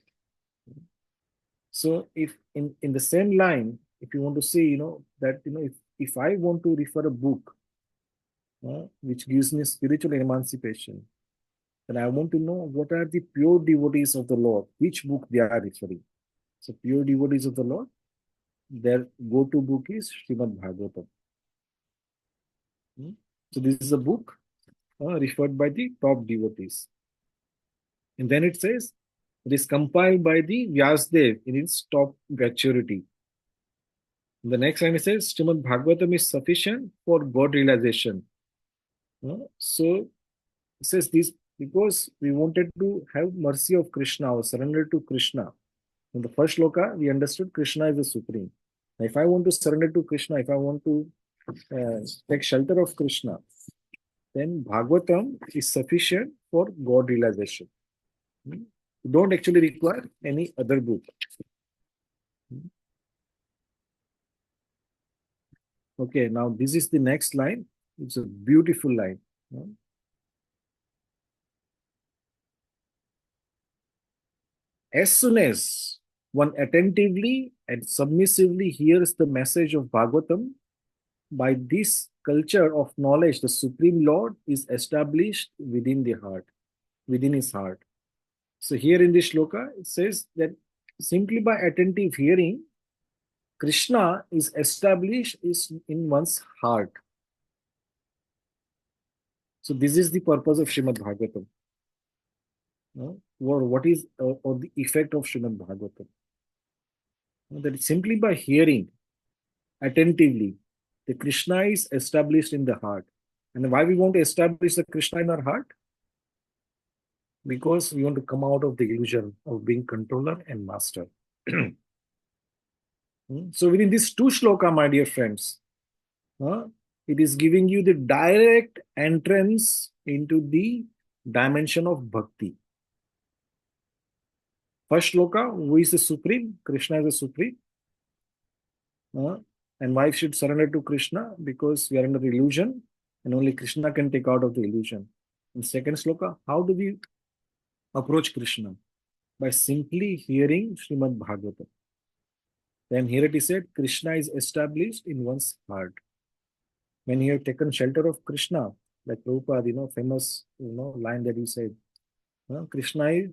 So if in the same line, if you want to say, that, if I want to refer a book which gives me spiritual emancipation, then I want to know what are the pure devotees of the Lord, which book they are referring. So pure devotees of the Lord, their go-to book is Srimad Bhagavatam. So this is a book referred by the top devotees. And then it says, it is compiled by the Vyasdev in its top maturity. The next line it says, Srimad Bhagavatam is sufficient for God realization. So it says this because we wanted to have mercy of Krishna or surrender to Krishna. In the first shloka, we understood Krishna is the supreme. Now, if I want to surrender to Krishna, if I want to take shelter of Krishna, then Bhagavatam is sufficient for God realization. You don't actually require any other book. Okay, now this is the next line. It's a beautiful line. As soon as one attentively and submissively hears the message of Bhagavatam, by this culture of knowledge, the Supreme Lord is established within the heart, within his heart. So here in this shloka, it says that simply by attentive hearing, Krishna is established in one's heart. So this is the purpose of Srimad Bhagavatam. Or what is or the effect of Srimad Bhagavatam? That simply by hearing attentively, the Krishna is established in the heart. And why we want to establish the Krishna in our heart? Because we want to come out of the illusion of being controller and master. So within these two shloka, my dear friends, it is giving you the direct entrance into the dimension of bhakti. First shloka, who is the supreme? Krishna is the supreme. And why should surrender to Krishna? Because we are under illusion and only Krishna can take out of the illusion. In second shloka, how do we approach Krishna? By simply hearing Srimad Bhagavatam. Then here it is said, Krishna is established in one's heart. When you have taken shelter of Krishna, like Prabhupada, famous, line that he said, Krishna is,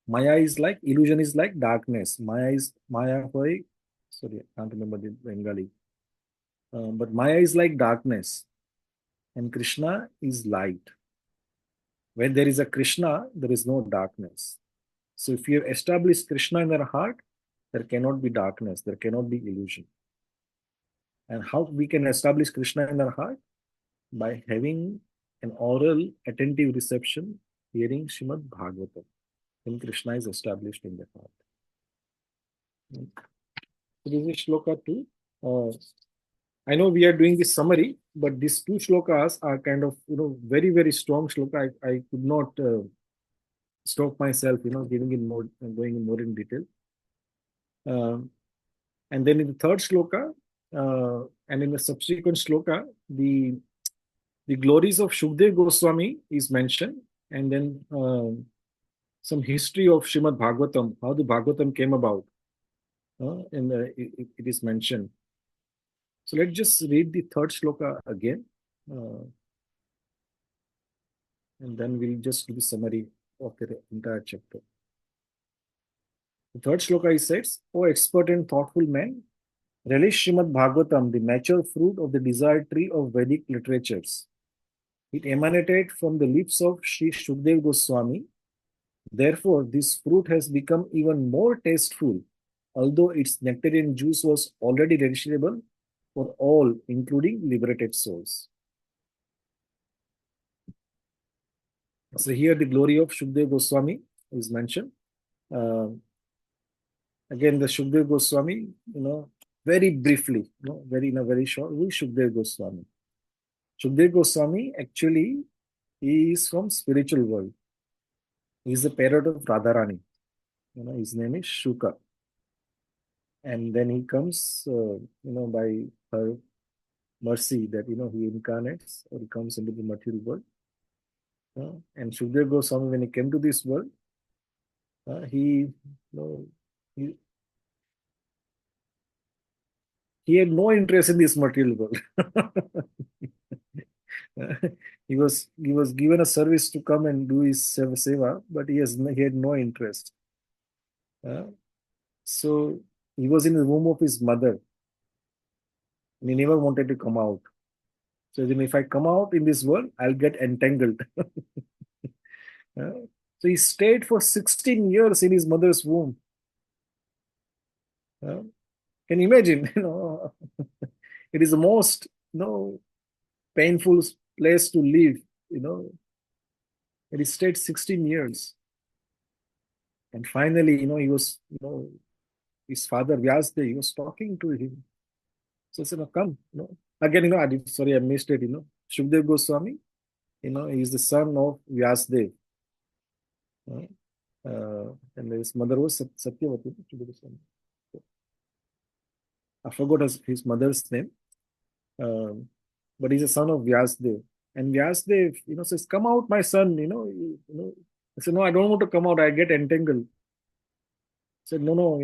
Maya is like, illusion is like darkness. Maya, sorry, I can't remember the Bengali. But Maya is like darkness and Krishna is light. When there is a Krishna, there is no darkness. So if you have established Krishna in your heart, there cannot be darkness, there cannot be illusion. And how we can establish Krishna in our heart? By having an oral, attentive reception, hearing Srimad Bhagavatam. Then Krishna is established in the heart. So this is shloka 2. I know we are doing this summary, but these two shlokas are kind of, very, very strong shloka. I could not stop myself, going in more in detail. And then in the third shloka, and in the subsequent shloka, the glories of Shukdev Goswami is mentioned, and then some history of Srimad Bhagavatam, how the Bhagavatam came about, and it is mentioned. So let's just read the third shloka again, and then we'll just do the summary of the entire chapter. The third shloka, he says, O expert and thoughtful man, Relish Srimad Bhagavatam, the mature fruit of the desired tree of Vedic literatures. It emanated from the lips of Sri Shukdev Goswami. Therefore, this fruit has become even more tasteful, although its nectarian juice was already relishable for all, including liberated souls. So here the glory of Shukdev Goswami is mentioned. Again, the Shukdev Goswami, very briefly, very short, who is Shukdev Goswami? Shukdev Goswami actually is from spiritual world. He is the parrot of Radharani. His name is Shuka. And then he comes, by her mercy that, he incarnates or he comes into the material world. And Shukdev Goswami, when he came to this world, he had no interest in this material world. He was given a service to come and do his seva, but he had no interest. So he was in the womb of his mother, and he never wanted to come out. So then, if I come out in this world, I'll get entangled. So he stayed for 16 years in his mother's womb. Can you imagine? It is the most painful place to live. And he stayed 16 years. And finally, he was, his father Vyasdev, he was talking to him. So he said, come. Again, I missed it. Shukdev Goswami, he is the son of Vyasdev. And his mother was Satyavati. I forgot his mother's name. But he's a son of Vyasdev. And Vyasdev, says, come out, my son. I said, no, I don't want to come out. I get entangled. I said, no,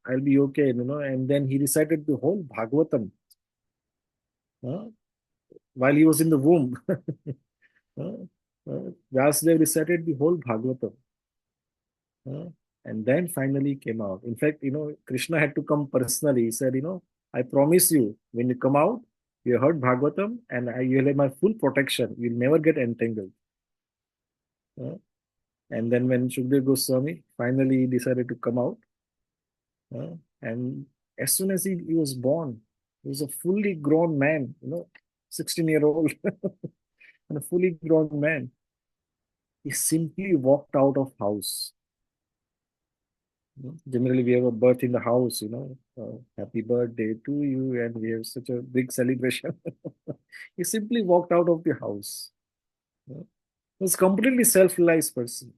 I'll be okay. And then he recited the whole Bhagavatam while he was in the womb. Vyasdev recited the whole Bhagavatam. And then finally came out. In fact, Krishna had to come personally. He said, I promise you, when you come out, you heard Bhagavatam and you'll have my full protection. You'll never get entangled. And then when Shukdev Goswami finally decided to come out, and as soon as he was born, he was a fully grown man, 16-year-old, and a fully grown man. He simply walked out of house. Generally, we have a birth in the house, happy birthday to you, and we have such a big celebration. He simply walked out of the house. He was a completely self-realized person.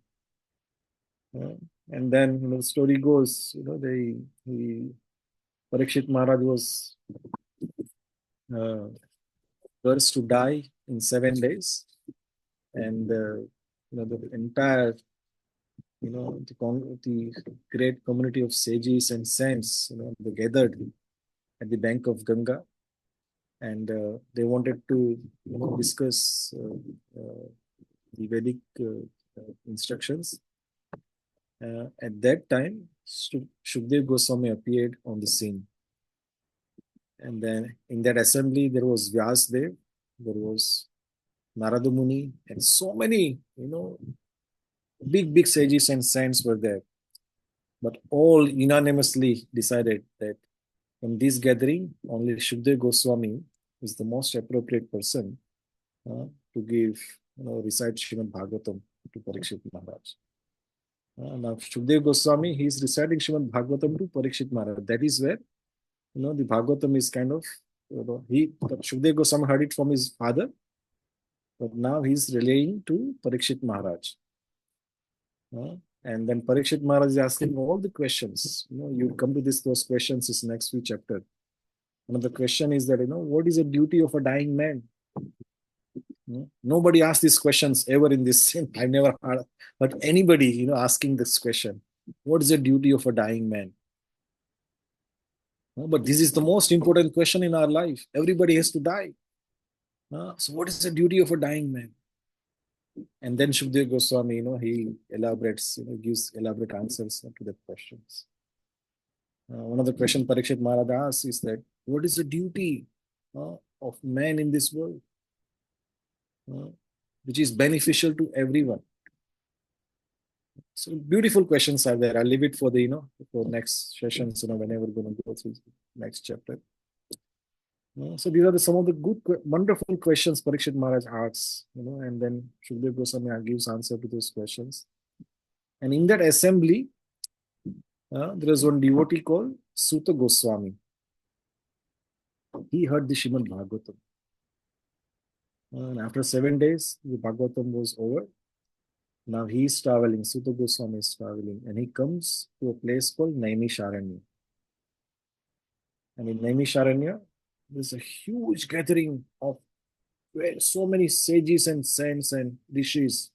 And then, the story goes, Parikshit Maharaj was cursed to die in 7 days. And, the entire the great community of sages and saints, they gathered at the bank of Ganga, and they wanted to, discuss the Vedic instructions. At that time, Shukdev Goswami appeared on the scene, and then in that assembly there was Vyasdev, there was Narada Muni, and so many, big sages and saints were there. But all unanimously decided that in this gathering, only Shukdev Goswami is the most appropriate person to give, recite Srimad Bhagavatam to Parikshit Maharaj. Now, Shukdev Goswami, he is reciting Srimad Bhagavatam to Parikshit Maharaj. That is where, the Bhagavatam is kind of, Shukdev Goswami heard it from his father, but now he is relaying to Parikshit Maharaj. And then Parikshit Maharaj is asking all the questions. You come to those questions is next few chapter. One of the question is that, what is the duty of a dying man? Nobody asked these questions ever in this. I've never heard anybody, asking this question. What is the duty of a dying man? But this is the most important question in our life. Everybody has to die. So what is the duty of a dying man? And then Shukdev Goswami, he elaborates, gives elaborate answers to the questions. One of the questions Parikshit Maharaj asks is that, what is the duty of man in this world, which is beneficial to everyone? So beautiful questions are there. I'll leave it for the, for next sessions, whenever we're going to go through the next chapter. So these are some of the good, wonderful questions Parikshit Maharaj asks, and then Shukdev Goswami gives answer to those questions. And in that assembly, there is one devotee called Suta Goswami. He heard the Srimad Bhagavatam. And after 7 days, the Bhagavatam was over. Now he is traveling, Suta Goswami is traveling, and he comes to a place called Naimisharanya. And in Naimisharanya, there's a huge gathering of so many sages and saints and rishis.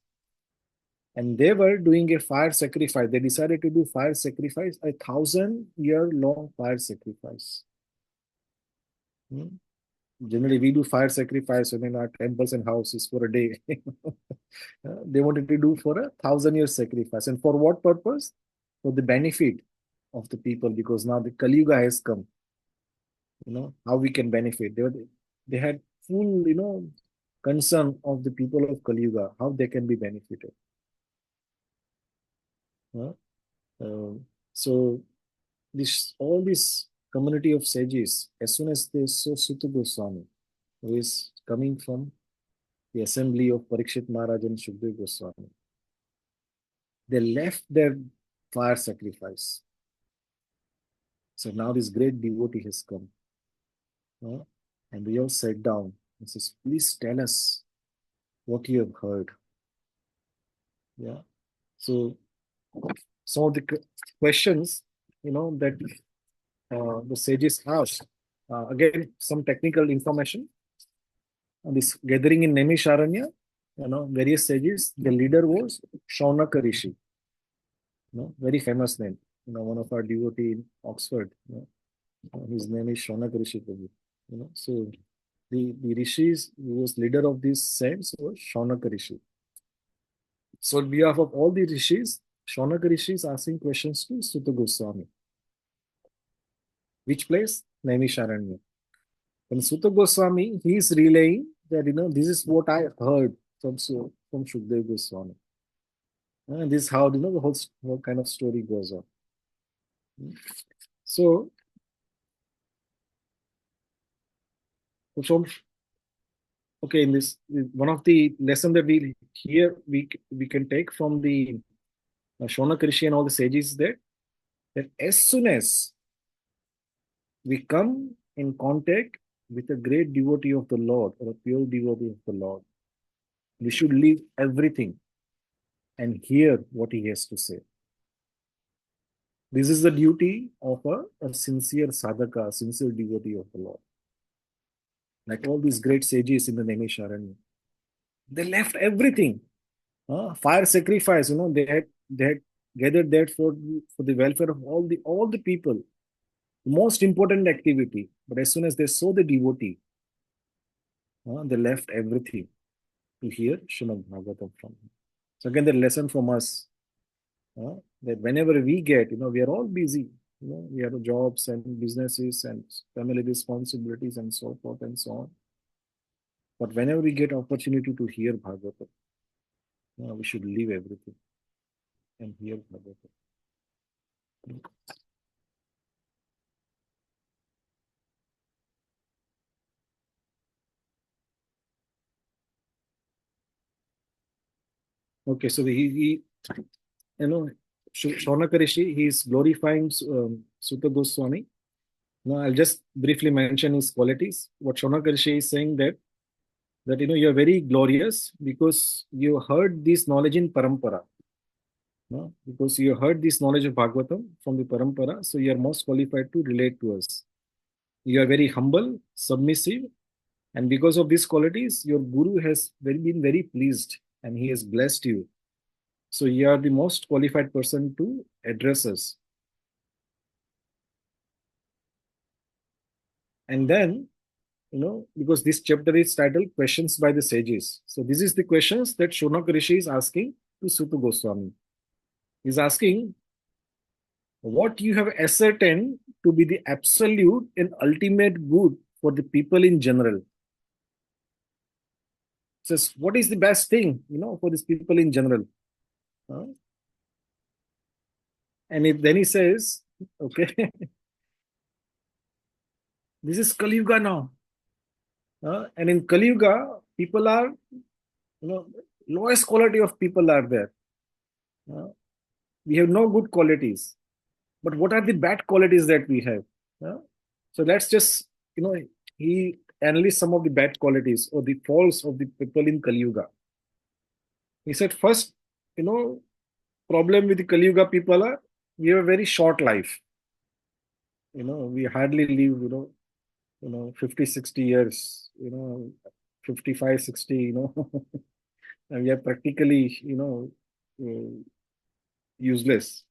And they were doing a fire sacrifice. They decided to do fire sacrifice, 1,000-year-long fire sacrifice. Generally, we do fire sacrifice when our temples and houses for a day. They wanted to do for 1,000-year sacrifice. And for what purpose? For the benefit of the people, because now the Kali Yuga has come. How we can benefit. They had full, concern of the people of Kali Yuga, how they can be benefited. So all this community of sages, as soon as they saw Suta Goswami, who is coming from the assembly of Parikshit Maharaj and Shukdev Goswami, they left their fire sacrifice. So now this great devotee has come. And we all sat down and says, please tell us what you have heard. Yeah. So some of the questions, that the sages asked. Again, some technical information. This gathering in Naimisharanya, various sages. The leader was Shaunaka Rishi. Very famous name. One of our devotee in Oxford. His name is Shaunaka Rishi Prabhu. So the rishis who was leader of these saints was Shaunaka Rishi. So on behalf of all the rishis, Shaunaka Rishi is asking questions to Suta Goswami. Which place? Naimisharanya. And Suta Goswami, he is relaying that, this is what I heard from Shukdev Goswami. And this is how, the whole kind of story goes on. So, in this, one of the lessons that we can take from the Shaunaka Rishi and all the sages that as soon as we come in contact with a great devotee of the Lord or a pure devotee of the Lord, we should leave everything and hear what he has to say. This is the duty of a sincere sadhaka, a sincere devotee of the Lord. Like all these great sages in the Naimisharanya, they left everything. Fire sacrifice, they had gathered that for the welfare of all the people. The most important activity. But as soon as they saw the devotee, they left everything to hear Srimad Bhagavatam from him. So again, the lesson from us, that whenever we get, we are all busy. We have jobs and businesses and family responsibilities and so forth and so on. But whenever we get opportunity to hear Bhagavatam, we should leave everything and hear Bhagavatam. Okay, so Shaunaka Rishi, he is glorifying Suta Goswami. Now, I'll just briefly mention his qualities. What Shaunaka Rishi is saying that you are very glorious because you heard this knowledge in Parampara. Because you heard this knowledge of Bhagavatam from the Parampara, so you are most qualified to relate to us. You are very humble, submissive, and because of these qualities, your Guru has been very pleased and he has blessed you. So you are the most qualified person to address us. And then, because this chapter is titled Questions by the Sages. So this is the questions that Shaunaka Rishi is asking to Suta Goswami. He's asking, what you have ascertained to be the absolute and ultimate good for the people in general. Says, what is the best thing, for these people in general? And then he says, okay, this is Kali Yuga now. And in Kali Yuga, people are, lowest quality of people are there. We have no good qualities. But what are the bad qualities that we have? So let's just, he analyzed some of the bad qualities or the faults of the people in Kali Yuga. He said, first, problem with the Kali Yuga people are, we have a very short life. We hardly live, 50, 60 years, 55, 60, and we are practically, useless.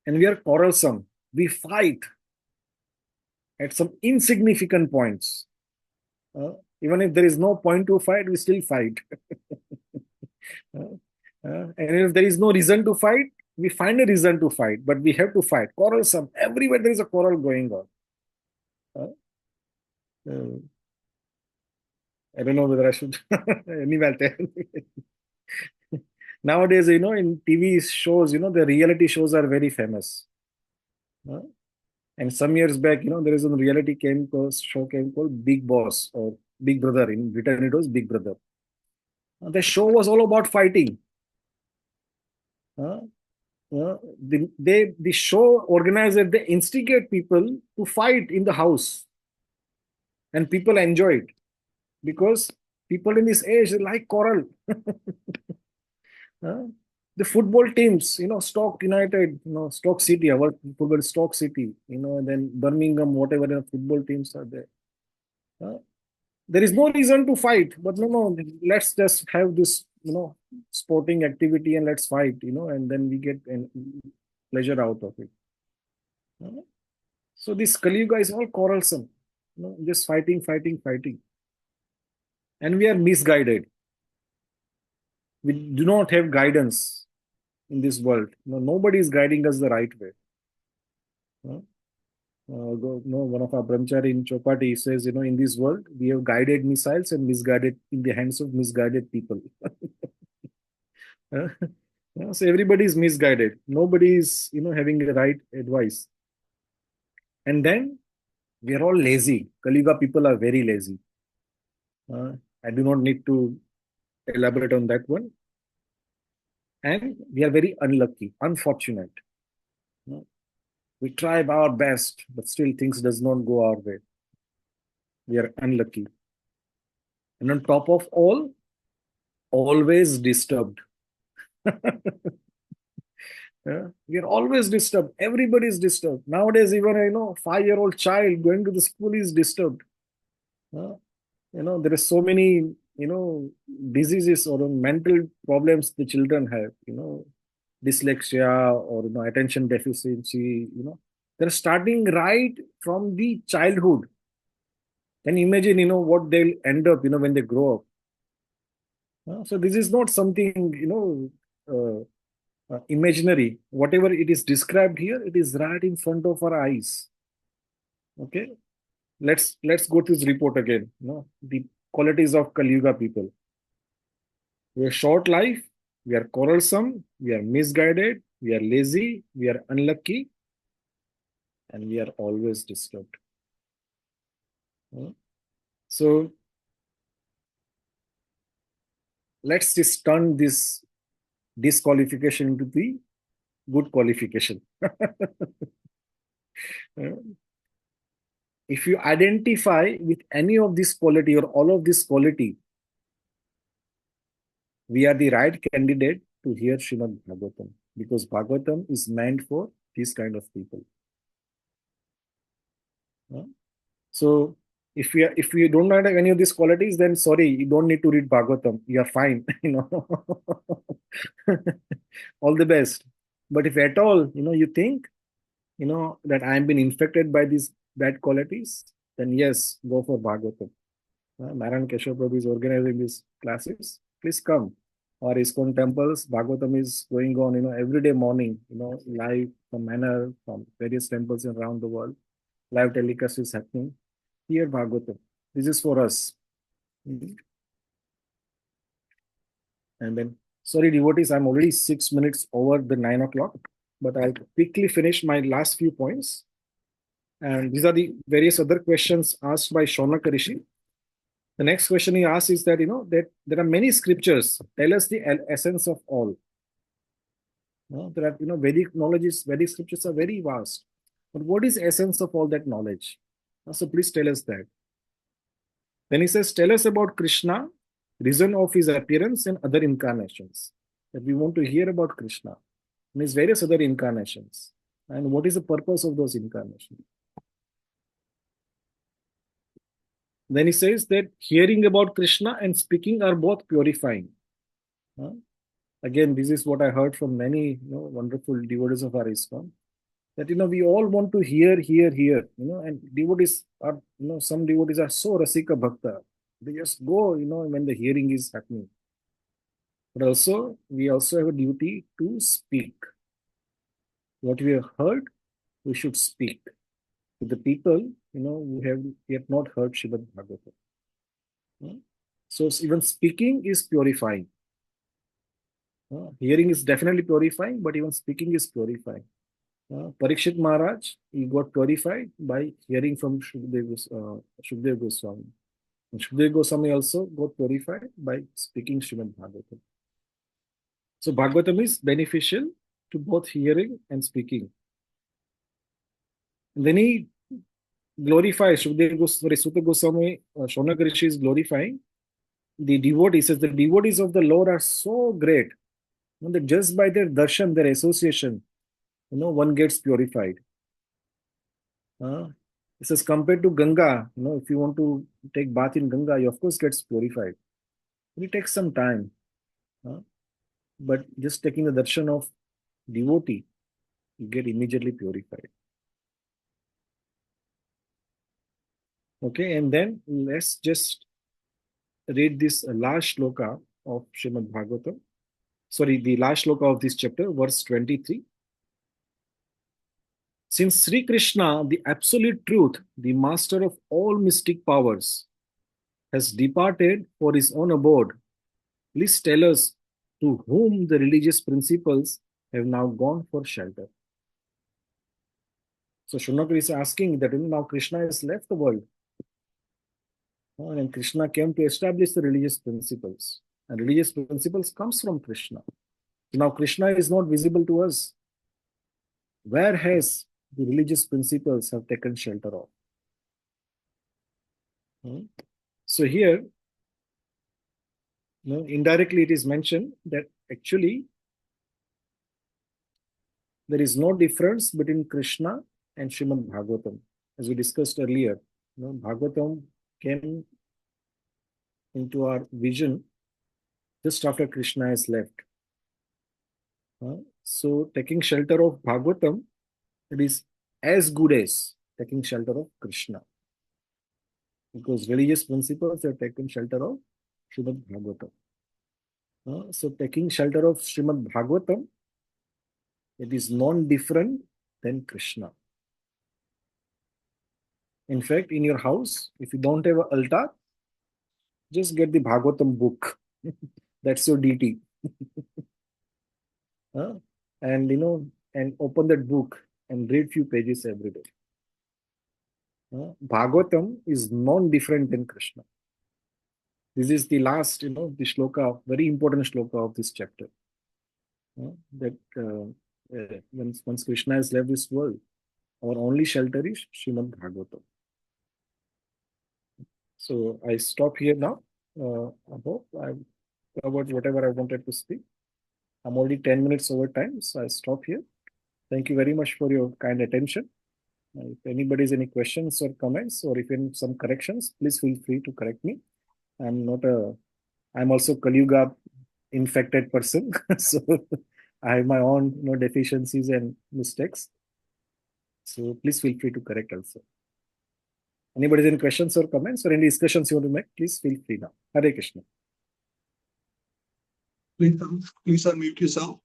And we are quarrelsome. We fight at some insignificant points. Even if there is no point to fight, we still fight. And if there is no reason to fight, we find a reason to fight, but we have to fight. Quarrelsome. Everywhere there is a quarrel going on. I don't know whether I should. Anyway, nowadays, in TV shows, the reality shows are very famous. And some years back, there is a reality show called Big Boss or Big Brother. In Britain, it was Big Brother. The show was all about fighting. The show organizer, they instigate people to fight in the house. And people enjoy it. Because people in this age like quarrel. The football teams, Stoke United, Stoke City, our football Stoke City, and then Birmingham, whatever football teams are there. There is no reason to fight, but no, let's just have this, sporting activity and let's fight, and then we get pleasure out of it. So this Kali Yuga is all quarrelsome, just fighting. And we are misguided. We do not have guidance in this world. Nobody is guiding us the right way. One of our brahmachari in Chopati says, in this world, we have guided missiles and misguided in the hands of misguided people. So everybody is misguided. Nobody is, having the right advice. And then we are all lazy. Kali Yuga people are very lazy. I do not need to elaborate on that one. And we are very unlucky, unfortunate. We try our best, but still things does not go our way. We are unlucky. And on top of all, always disturbed. We are always disturbed. Everybody is disturbed. Nowadays, even 5-year-old child going to the school is disturbed. There are so many, diseases or mental problems the children have, dyslexia or, attention deficiency, they're starting right from the childhood. Can you imagine, what they'll end up, when they grow up? So this is not something, imaginary. Whatever it is described here, it is right in front of our eyes. Okay. Let's go to this report again. The qualities of Kali Yuga people. We have short life, we are quarrelsome, we are misguided, we are lazy, we are unlucky, and we are always disturbed. So let's just turn this disqualification into the good qualification. If you identify with any of this quality or all of this quality, we are the right candidate to hear Srimad Bhagavatam, because Bhagavatam is meant for these kind of people. So if you don't have any of these qualities, then sorry, you don't need to read Bhagavatam. You are fine. All the best. But if at all, you think, that I am been infected by these bad qualities, then yes, go for Bhagavatam. Narayan Keshava Prabhu is organizing these classes. Please come. Our Iskcon temples, Bhagavatam is going on, every day morning, live from manner, from various temples around the world. Live telecast is happening. Here, Bhagavatam. This is for us. Mhm. And then, sorry, devotees, I'm already 6 minutes over the 9 o'clock, but I'll quickly finish my last few points. And these are the various other questions asked by Shaunaka Rishi. The next question he asks is that, that there are many scriptures. Tell us the essence of all. There are, Vedic knowledge Vedic scriptures are very vast. But what is the essence of all that knowledge? So please tell us that. Then he says, tell us about Krishna, reason of his appearance and other incarnations. That we want to hear about Krishna and his various other incarnations. And what is the purpose of those incarnations? Then he says that hearing about Krishna and speaking are both purifying. Again, this is what I heard from many wonderful devotees of our Iskcon. That we all want to hear, and devotees are, some devotees are so rasika bhakta. They just go, when the hearing is happening. But also, we also have a duty to speak. What we have heard, we should speak to the people, who have yet not heard Srimad Bhagavatam. So even speaking is purifying. Hearing is definitely purifying, but even speaking is purifying. Parikshit Maharaj, he got purified by hearing from Shukdev Goswami. And Shukdev Goswami also got purified by speaking Srimad Bhagavatam. So Bhagavatam is beneficial to both hearing and speaking. And then he glorifies, Sutta Goswami, Shaunaka Rishi is glorifying the devotees. Says the devotees of the Lord are so great that just by their darshan, their association, one gets purified. It says compared to Ganga, if you want to take bath in Ganga, you of course gets purified. It takes some time. But just taking the darshan of devotee, you get immediately purified. Okay, and then let's just read this last shloka of Srimad Bhagavatam. Sorry, the last shloka of this chapter, verse 23. Since Sri Krishna, the absolute truth, the master of all mystic powers, has departed for his own abode, please tell us to whom the religious principles have now gone for shelter. So Shaunaka is asking that now Krishna has left the world. And Krishna came to establish the religious principles. And religious principles comes from Krishna. Now Krishna is not visible to us. Where has the religious principles have taken shelter of? So here, indirectly it is mentioned that actually there is no difference between Krishna and Srimad Bhagavatam. As we discussed earlier, Bhagavatam came into our vision just after Krishna has left. So taking shelter of Bhagavatam, it is as good as taking shelter of Krishna. Because religious principles have taken shelter of Srimad Bhagavatam. So taking shelter of Srimad Bhagavatam, it is non-different than Krishna. In fact, in your house, if you don't have an altar, just get the Bhagavatam book. That's your deity. And and open that book and read few pages every day. Bhagavatam is non-different than Krishna. This is the last, the shloka, very important shloka of this chapter. That once Krishna has left this world, our only shelter is Srimad Bhagavatam. So I stop here now. I hope I've covered whatever I wanted to speak. I'm already 10 minutes over time, so I stop here. Thank you very much for your kind attention. If anybody has any questions or comments, or if any some corrections, please feel free to correct me. I'm also Kali Yuga infected person, so I have my own deficiencies and mistakes. So please feel free to correct also. Anybody has any questions or comments or any discussions you want to make, please feel free now. Hare Krishna. Please unmute yourself.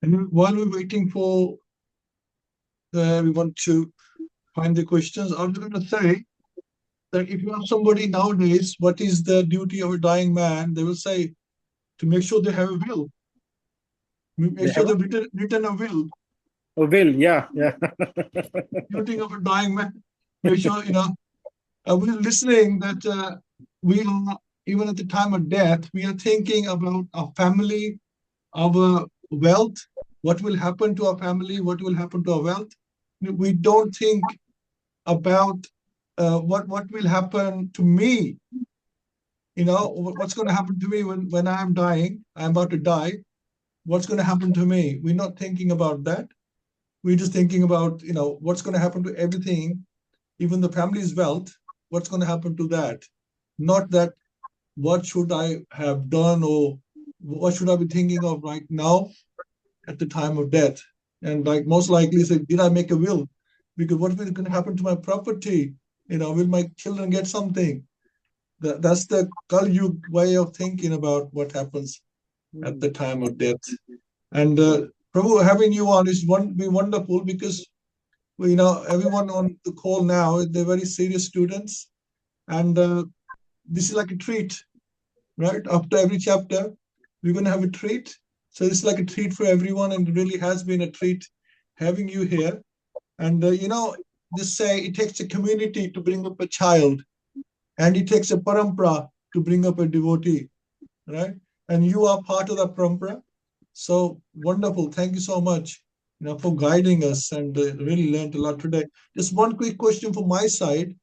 And while we're waiting for everyone to find the questions, I was going to say that if you have somebody nowadays, what is the duty of a dying man? They will say to make sure they have a will. Make sure they've written a will. Oh, Will, yeah. Duty of a dying man. Make sure, we're listening that we are, even at the time of death, we are thinking about our family, our wealth, what will happen to our family, what will happen to our wealth. We don't think about what will happen to me. What's going to happen to me when I'm dying, I'm about to die. What's going to happen to me? We're not thinking about that. We're just thinking about, what's going to happen to everything, even the family's wealth, what's going to happen to that? Not that what should I have done or what should I be thinking of right now at the time of death. And like most likely say, did I make a will? Because what is going to happen to my property? Will my children get something? That's the Kali Yuga way of thinking about what happens at the time of death. And Prabhu, having you on is be wonderful because everyone on the call now, they're very serious students. And this is like a treat, right? After every chapter, we're going to have a treat. So it's like a treat for everyone, and it really has been a treat having you here. And just say it takes a community to bring up a child, and it takes a parampara to bring up a devotee, right? And you are part of that parampara. So wonderful. Thank you so much, for guiding us, and really learned a lot today. Just one quick question from my side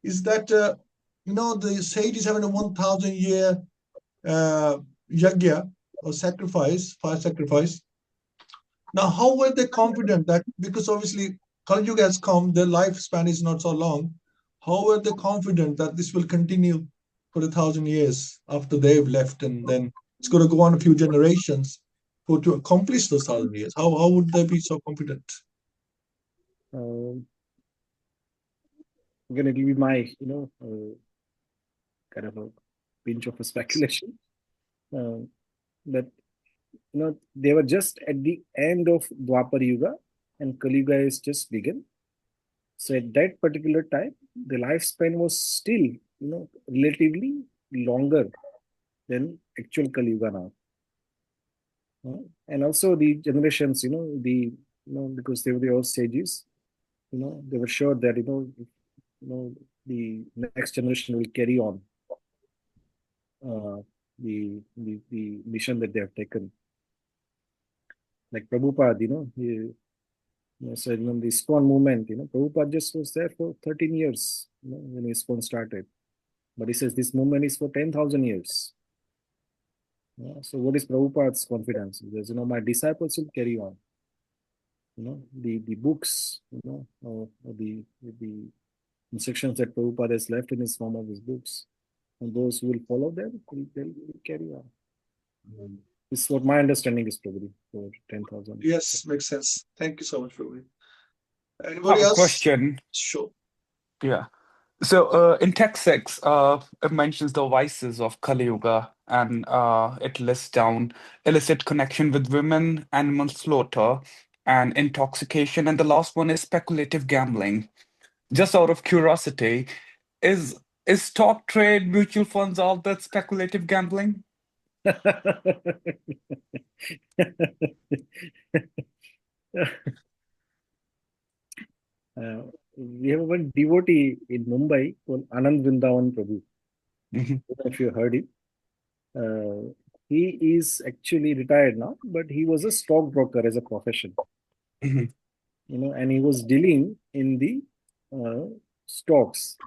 is that, the sages having a 1,000-year yajna or fire sacrifice. Now, how were they confident that, because obviously Kali Yuga has come, their lifespan is not so long. How were they confident that this will continue for 1,000 years after they've left, and then it's going to go on a few generations to accomplish those 1,000 years? How would they be so confident? Again, it will be my, kind of a pinch of a speculation. But, they were just at the end of Dwapar Yuga, and Kali Yuga is just begun. So at that particular time, the lifespan was still, relatively longer than actual Kali Yuga now. And also the generations, because they were the old sages, they were sure that, the next generation will carry on the mission that they have taken. Like Prabhupada, he said, the Iskcon movement, Prabhupada just was there for 13 years, when Iskcon started. But he says this movement is for 10,000 years. So what is Prabhupada's confidence? He says, my disciples will carry on. The books, or the instructions that Prabhupada has left in his form of his books, and those who will follow them, they'll carry on. This is what my understanding is, probably for 10,000. Yes, makes sense. Thank you so much, Prabhu. I Anybody have a else? question. Sure. Yeah. So in text 6, it mentions the vices of Kali Yuga, and it lists down illicit connection with women, animal slaughter, and intoxication. And the last one is speculative gambling. Just out of curiosity, is stock trade, mutual funds, all that speculative gambling? We have one devotee in Mumbai called Anand Vrindavan Prabhu. I don't know if you heard him. He is actually retired now, but he was a stockbroker as a profession. Mhm. And he was dealing in the stocks.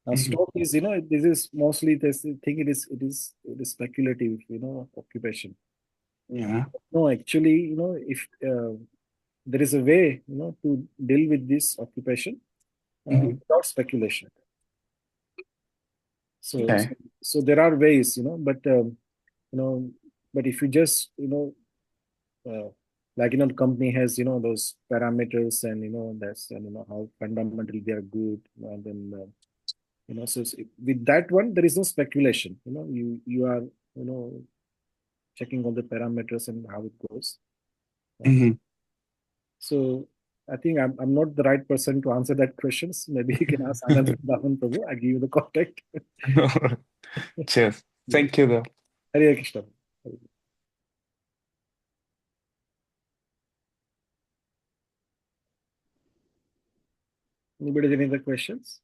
Now, Mhm. stock is, this is mostly this thing. It is speculative, occupation. Yeah. No, actually, if there is a way, to deal with this occupation Mhm. without speculation. So, Okay. so there are ways, but but if you just, like the company has, those parameters, and that's, and how fundamentally they are good, and then So with that one, there is no speculation. You are checking all the parameters and how it goes. Mhm. So I think I'm not the right person to answer that questions. Maybe you can ask Anand Daman Prabhu. I give you the contact. Cheers. Thank you, though. Hare Krishna. Anybody have any other questions?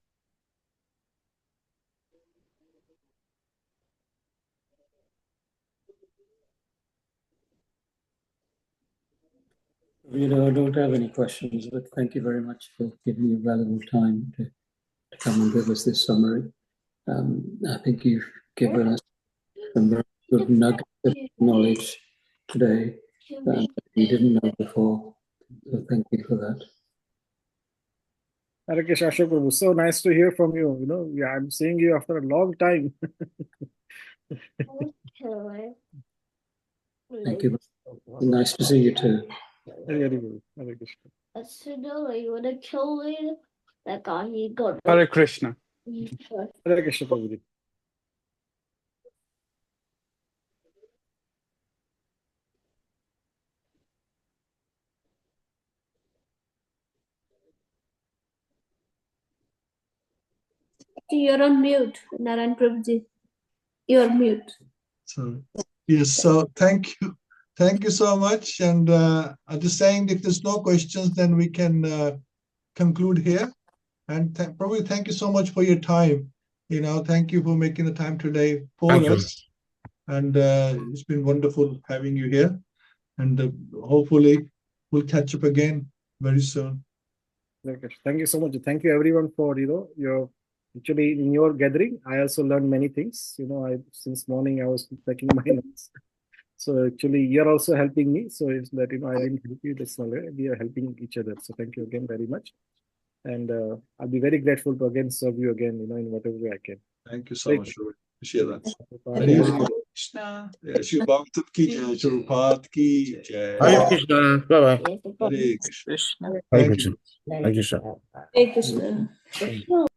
I don't have any questions, but thank you very much for giving me valuable time to come and give us this summary. I think you've given us some very good nuggets of knowledge today that we didn't know before. So thank you for that. Hare Krishna, Ashok Prabhu. So nice to hear from you. Yeah, I'm seeing you after a long time. Thank you. Nice to see you too. Hare Krishna. Hare Krishna. Hare Krishna, Prabhuji. You're on mute, Narayan Prabhuji. You're mute. So, yes, so thank you. Thank you so much. And I'm just saying, if there's no questions, then we can conclude here. And probably thank you so much for your time. Thank you for making the time today for Thank you. us. And it's been wonderful having you here. And hopefully we'll catch up again very soon. Thank you so much. Thank you everyone for your actually in your gathering. I also learned many things. Since morning I was taking my notes. So actually you're also helping me. So it's that I didn't help you. That's not right. We are helping each other. So thank you again very much. And I'll be very grateful to again serve you again, in whatever way I can. Thank you so much. Appreciate that. Hare Krishna. Shri Bhagavatam ki jai, Shri Prabhupada ki jai. Hare Krishna. Bye-bye. Hare Krishna. Krishna. Hare Thank Krishna. you. Hare Krishna. Hare Krishna.